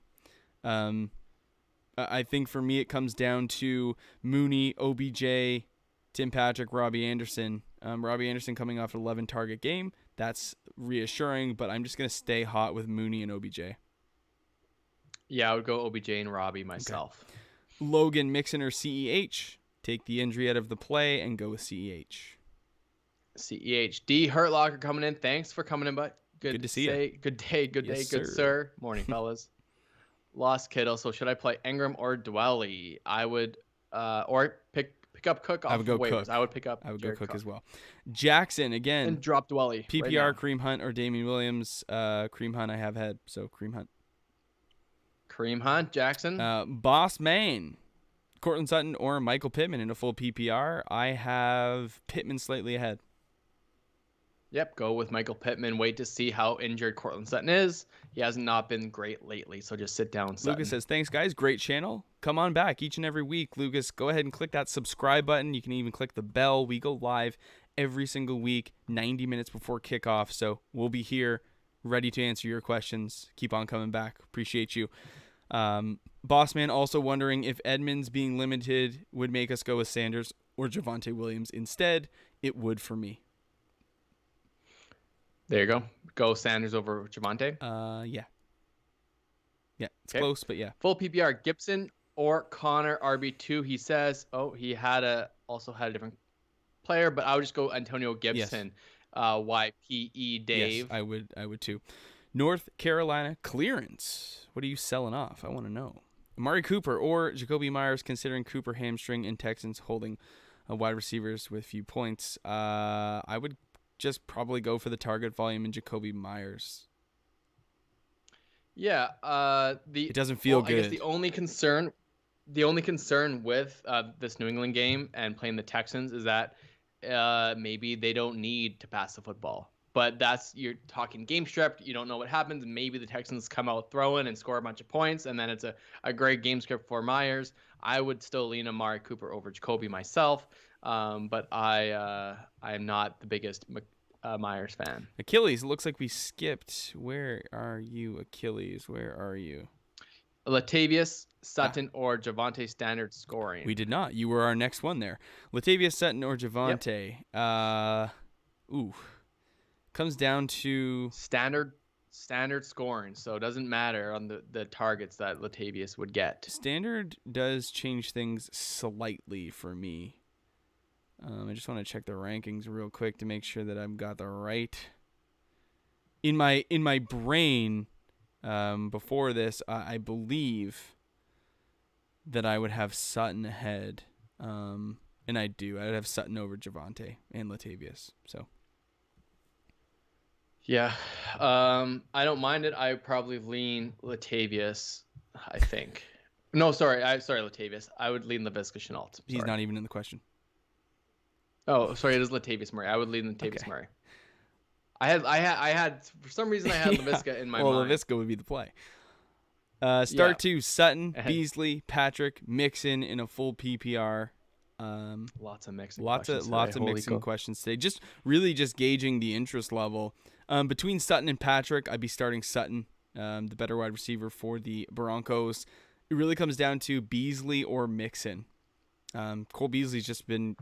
I think for me it comes down to Mooney, OBJ, Tim Patrick, Robbie Anderson. Robbie Anderson coming off an 11 target game. That's reassuring, but I'm just going to stay hot with Mooney and OBJ. Yeah, I would go OBJ and Robbie myself. Okay. Logan, Mixon, or CEH. Take the injury out of the play and go with CEH. CEH. D. Hurtlocker coming in. Thanks for coming in, but good to see you. Good day, good sir. Morning, fellas. Lost Kittle. So should I play Ingram or Dwelly? I would, or pick pick up Cook off I would go waivers. Cook. I would pick up. I would Jared go Cook Cook as well. Jackson again. And drop Dwelly. PPR, right Kareem Hunt or Damian Williams. Kareem Hunt I have had, so Kareem Hunt. Kareem Hunt, Jackson. Boss Main, Cortland Sutton or Michael Pittman in a full PPR. I have Pittman slightly ahead. Yep, go with Michael Pittman. Wait to see how injured Cortland Sutton is. He has not been great lately, so just sit down, Sutton. Lucas says, thanks, guys. Great channel. Come on back each and every week. Lucas, go ahead and click that subscribe button. You can even click the bell. We go live every single week, 90 minutes before kickoff, so we'll be here ready to answer your questions. Keep on coming back. Appreciate you. Bossman also wondering if Edmonds being limited would make us go with Sanders or Javonte Williams instead. It would for me. There you go. Go Sanders over Javonte. Yeah. Yeah, it's close, but yeah. Full PPR, Gibson or Connor RB2. He says, he also had a different player, but I would just go Antonio Gibson. Yes. YPE Dave. Yes, I would too. North Carolina clearance. What are you selling off? I want to know. Amari Cooper or Jacoby Myers, considering Cooper hamstring and Texans holding wide receivers with few points. I would just probably go for the target volume in Jacoby Myers. Yeah, it doesn't feel good. I guess the only concern with this New England game and playing the Texans is that maybe they don't need to pass the football. But you're talking game script. You don't know what happens. Maybe the Texans come out throwing and score a bunch of points, and then it's a great game script for Myers. I would still lean Amari Cooper over Jacoby myself, but I am not the biggest Myers fan. Achilles, it looks like we skipped. Where are you, Achilles? Where are you? Latavius, Sutton, or Javonte standard scoring. We did not. You were our next one there. Latavius, Sutton, or Javonte. Yep. Comes down to standard scoring, so it doesn't matter on the targets that Latavius would get. Standard does change things slightly for me. I just want to check the rankings real quick to make sure that I've got the right. In my brain, before this, I believe that I would have Sutton ahead, and I do. I would have Sutton over Javonte and Latavius. So. Yeah, I don't mind it. I probably lean Latavius, I think. No, sorry, Latavius. I would lean Laviska Shenault. He's not even in the question. Oh, sorry, it is Latavius Murray. I would lean Latavius Murray. I had for some reason I had Laviska in my mind. Well, Laviska would be the play. Start 2, Sutton, Beasley, Patrick, Mixon in a full PPR. Lots of Mixon questions today. Just gauging the interest level. Between Sutton and Patrick, I'd be starting Sutton, the better wide receiver for the Broncos. It really comes down to Beasley or Mixon. Cole Beasley's just been,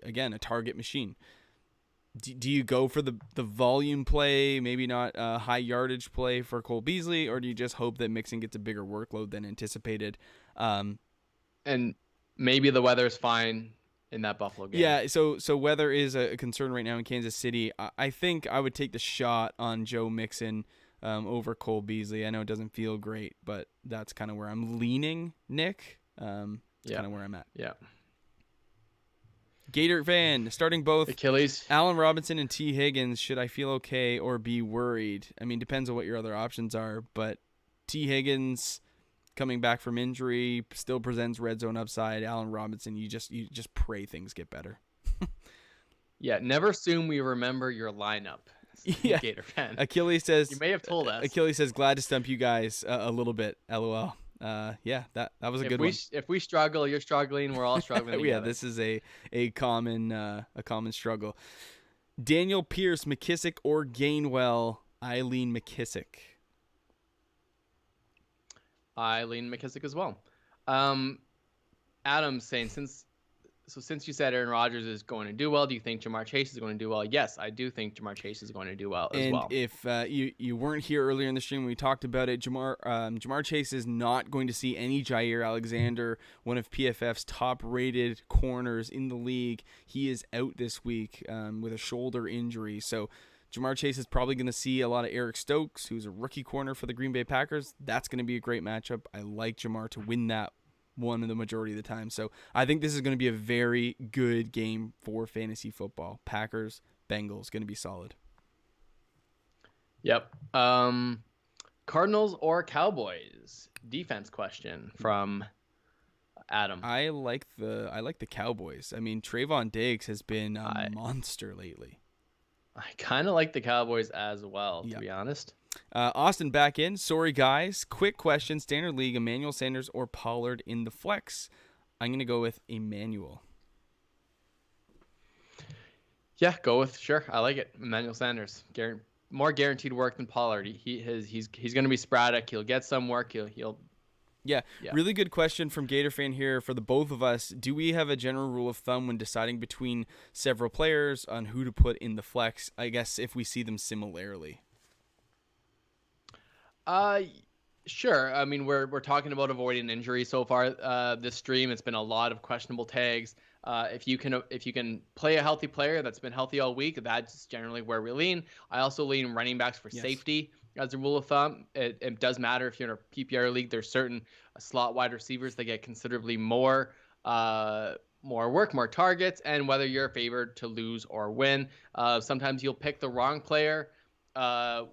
again, a target machine. Do you go for the volume play, maybe not a high yardage play for Cole Beasley, or do you just hope that Mixon gets a bigger workload than anticipated? And maybe the weather's fine in that Buffalo game. Yeah, so weather is a concern right now in Kansas City. I think I would take the shot on Joe Mixon over Cole Beasley. I know it doesn't feel great, but that's kind of where I'm leaning, Nick. It's kind of where I'm at. Yeah. Gator fan, starting both Achilles, Allen Robinson and T. Higgins. Should I feel okay or be worried? I mean, depends on what your other options are, but T. Higgins coming back from injury still presents red zone upside. Allen Robinson, you just pray things get better. Yeah, never assume we remember your lineup. Yeah. Gator fan. Achilles says you may have told us. Achilles says glad to stump you guys a little bit. LOL. Yeah, that was a good one. If we struggle, you're struggling. We're all struggling. Yeah, this is a common struggle. Daniel Pierce, McKissick or Gainwell? I lean McKissick. I lean McKissick as well. Adam's saying since you said Aaron Rodgers is going to do well, do you think Jamar Chase is going to do well? Yes, I do think Jamar Chase is going to do well as well. And if you weren't here earlier in the stream when we talked about it, Jamar Chase is not going to see any Jair Alexander, one of PFF's top-rated corners in the league. He is out this week with a shoulder injury. So Jamar Chase is probably going to see a lot of Eric Stokes, who's a rookie corner for the Green Bay Packers. That's going to be a great matchup. I like Jamar to win that one of the majority of the time. So I think this is going to be a very good game for fantasy football. Packers, Bengals, going to be solid. Yep. Cardinals or Cowboys? Defense question from Adam. I like the Cowboys. I mean, Trayvon Diggs has been a monster lately. I kind of like the Cowboys as well, to be honest. Austin back in. Sorry, guys. Quick question. Standard league, Emmanuel Sanders or Pollard in the flex? I'm going to go with Emmanuel. Yeah, go with, sure. I like it. Emmanuel Sanders. More guaranteed work than Pollard. He's going to be sporadic. He'll get some work. He'll Yeah, really good question from Gator fan here for the both of us. Do we have a general rule of thumb when deciding between several players on who to put in the flex? I guess if we see them similarly. Sure. I mean, we're talking about avoiding injury so far. This stream, it's been a lot of questionable tags. If you can play a healthy player that's been healthy all week, that's generally where we lean. I also lean running backs for safety as a rule of thumb. It does matter if you're in a PPR league. There's certain slot wide receivers that get considerably more work, more targets, and whether you're favored to lose or win. Sometimes you'll pick the wrong player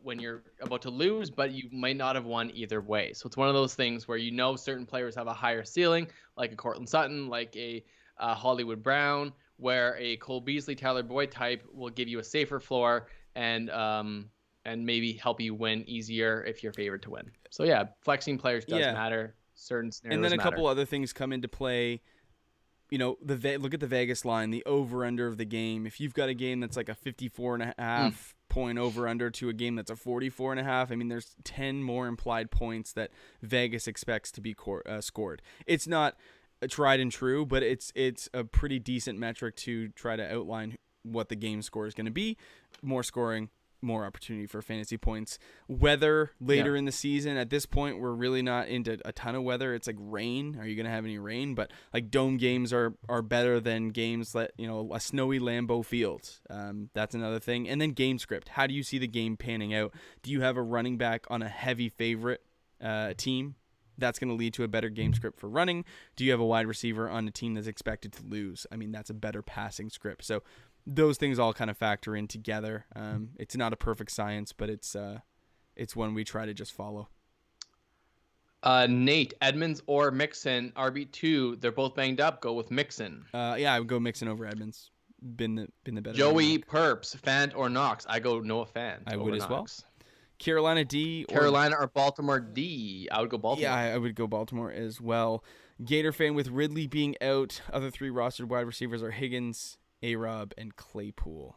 when you're about to lose, but you might not have won either way. So it's one of those things where certain players have a higher ceiling, like a Cortland Sutton, like a Hollywood Brown, where a Cole Beasley, Tyler Boyd type will give you a safer floor and maybe help you win easier if you're favored to win. So yeah, flexing players does matter. Certain scenarios and then a matter. Couple other things come into play. Look at the Vegas line, the over-under of the game. If you've got a game that's like a 54.5 point over-under to a game that's a 44.5, I mean, there's 10 more implied points that Vegas expects to be scored. It's not tried and true, but it's a pretty decent metric to try to outline what the game score is going to be. More scoring, more opportunity for fantasy points. Weather later in the season, at this point we're really not into a ton of weather. It's like rain. Are you going to have any rain? But like dome games are better than games that, a snowy Lambeau Field. That's another thing. And then game script. How do you see the game panning out? Do you have a running back on a heavy favorite team? That's going to lead to a better game script for running. Do you have a wide receiver on a team that's expected to lose? I mean, that's a better passing script. So those things all kind of factor in together. It's not a perfect science, but it's one we try to just follow. Nate, Edmonds or Mixon, RB2, they're both banged up. Go with Mixon. I would go Mixon over Edmonds. Been the better. Joey Perps, Fant or Knox. I go Noah Fant. I would as Knox. Well. Carolina D. Carolina or Baltimore D. I would go Baltimore. Yeah, I would go Baltimore as well. Gator fan, with Ridley being out, other three rostered wide receivers are Higgins, A-Rob, and Claypool.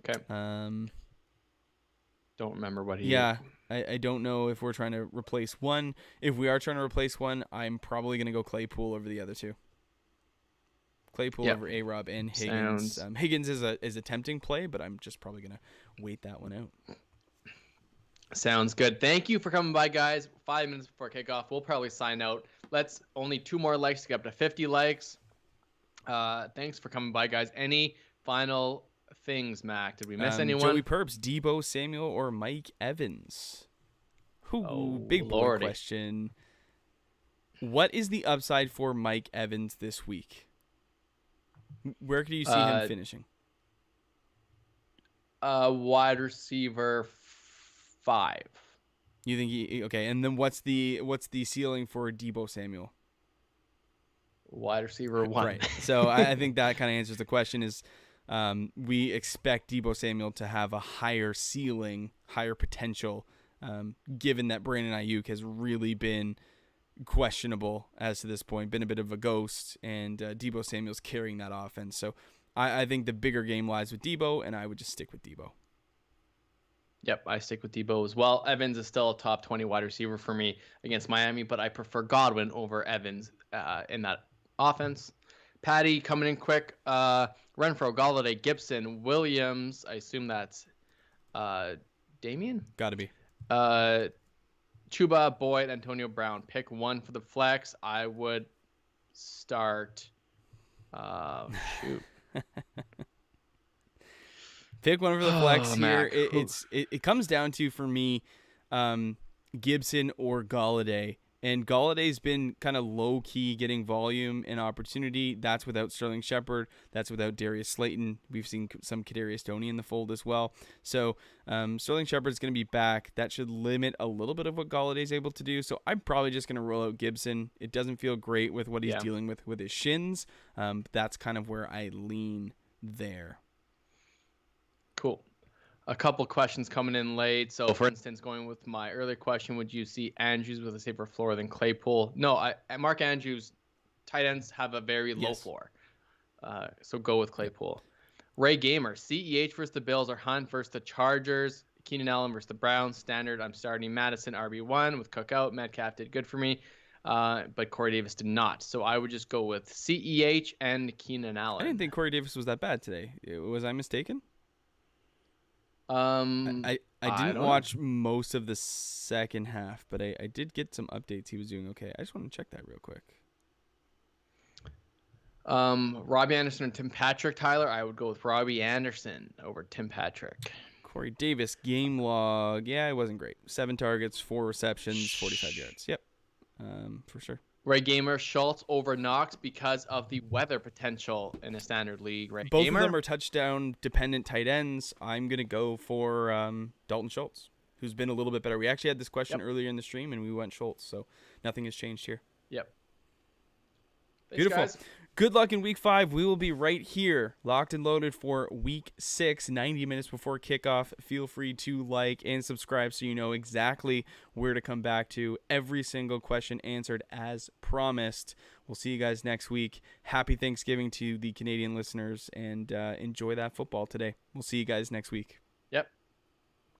Okay. Don't remember what he... Yeah, I don't know if we're trying to replace one. If we are trying to replace one, I'm probably going to go Claypool over the other two. Claypool over A-Rob and Higgins. Higgins is a tempting play, but I'm just probably going to wait that one out. Sounds good. Thank you for coming by, guys. 5 minutes before kickoff, we'll probably sign out. Only 2 more likes to get up to 50 likes. Thanks for coming by, guys. Any final things, Mac? Did we miss anyone? Joey Perps, Debo Samuel, or Mike Evans? Big boy question. What is the upside for Mike Evans this week? Where could you see him finishing? Wide receiver 5. You think okay? And then what's the ceiling for Debo Samuel? Wide receiver 1. Right. So I think that kind of answers the question. Is we expect Debo Samuel to have a higher ceiling, higher potential, given that Brandon Ayuk has really been questionable as to this point, been a bit of a ghost, and Debo Samuel's carrying that offense. So I think the bigger game lies with Debo, and I would just stick with Debo. Yep, I stick with Debo as well. Evans is still a top 20 wide receiver for me against Miami, but I prefer Godwin over Evans in that offense. Patty coming in quick. Renfro, Galladay, Gibson, Williams. I assume that's Damien? Got to be. Chuba, Boyd, Antonio Brown. Pick one for the flex. I would start. Shoot. Pick one for the flex here. It comes down to, for me, Gibson or Galladay. And Galladay's been kind of low-key getting volume and opportunity. That's without Sterling Shepard. That's without Darius Slayton. We've seen some Kadarius Toney in the fold as well. So Sterling Shepard's going to be back. That should limit a little bit of what Galladay's able to do. So I'm probably just going to roll out Gibson. It doesn't feel great with what he's dealing with his shins. That's kind of where I lean there. Cool. A couple questions coming in late. So, for instance, going with my earlier question, would you see Andrews with a safer floor than Claypool? No, Mark Andrews, tight ends have a very low floor. So go with Claypool. Ray Gamer, CEH versus the Bills or Hunt versus the Chargers. Keenan Allen versus the Browns. Standard, I'm starting Madison RB1 with Cook out. Metcalf did good for me, but Corey Davis did not. So I would just go with CEH and Keenan Allen. I didn't think Corey Davis was that bad today. Was I mistaken? I didn't watch most of the second half, but I did get some updates. He was doing okay. I just want to check that real quick. Robbie Anderson and Tim Patrick. Tyler, I would go with Robbie Anderson over Tim Patrick. Corey Davis, game log. Yeah, it wasn't great. 7 targets, 4 receptions, 45 yards. Yep, for sure. Ray Gamer, Schultz over Knox because of the weather potential in a standard league. Ray Both Gamer. of them are touchdown-dependent tight ends. I'm going to go for Dalton Schultz, who's been a little bit better. We actually had this question earlier in the stream, and we went Schultz, so nothing has changed here. Yep. Thanks, Beautiful. guys. Good luck in Week 5. We will be right here, locked and loaded for Week 6, 90 minutes before kickoff. Feel free to like and subscribe so you know exactly where to come back to. Every single question answered as promised. We'll see you guys next week. Happy Thanksgiving to the Canadian listeners, and enjoy that football today. We'll see you guys next week.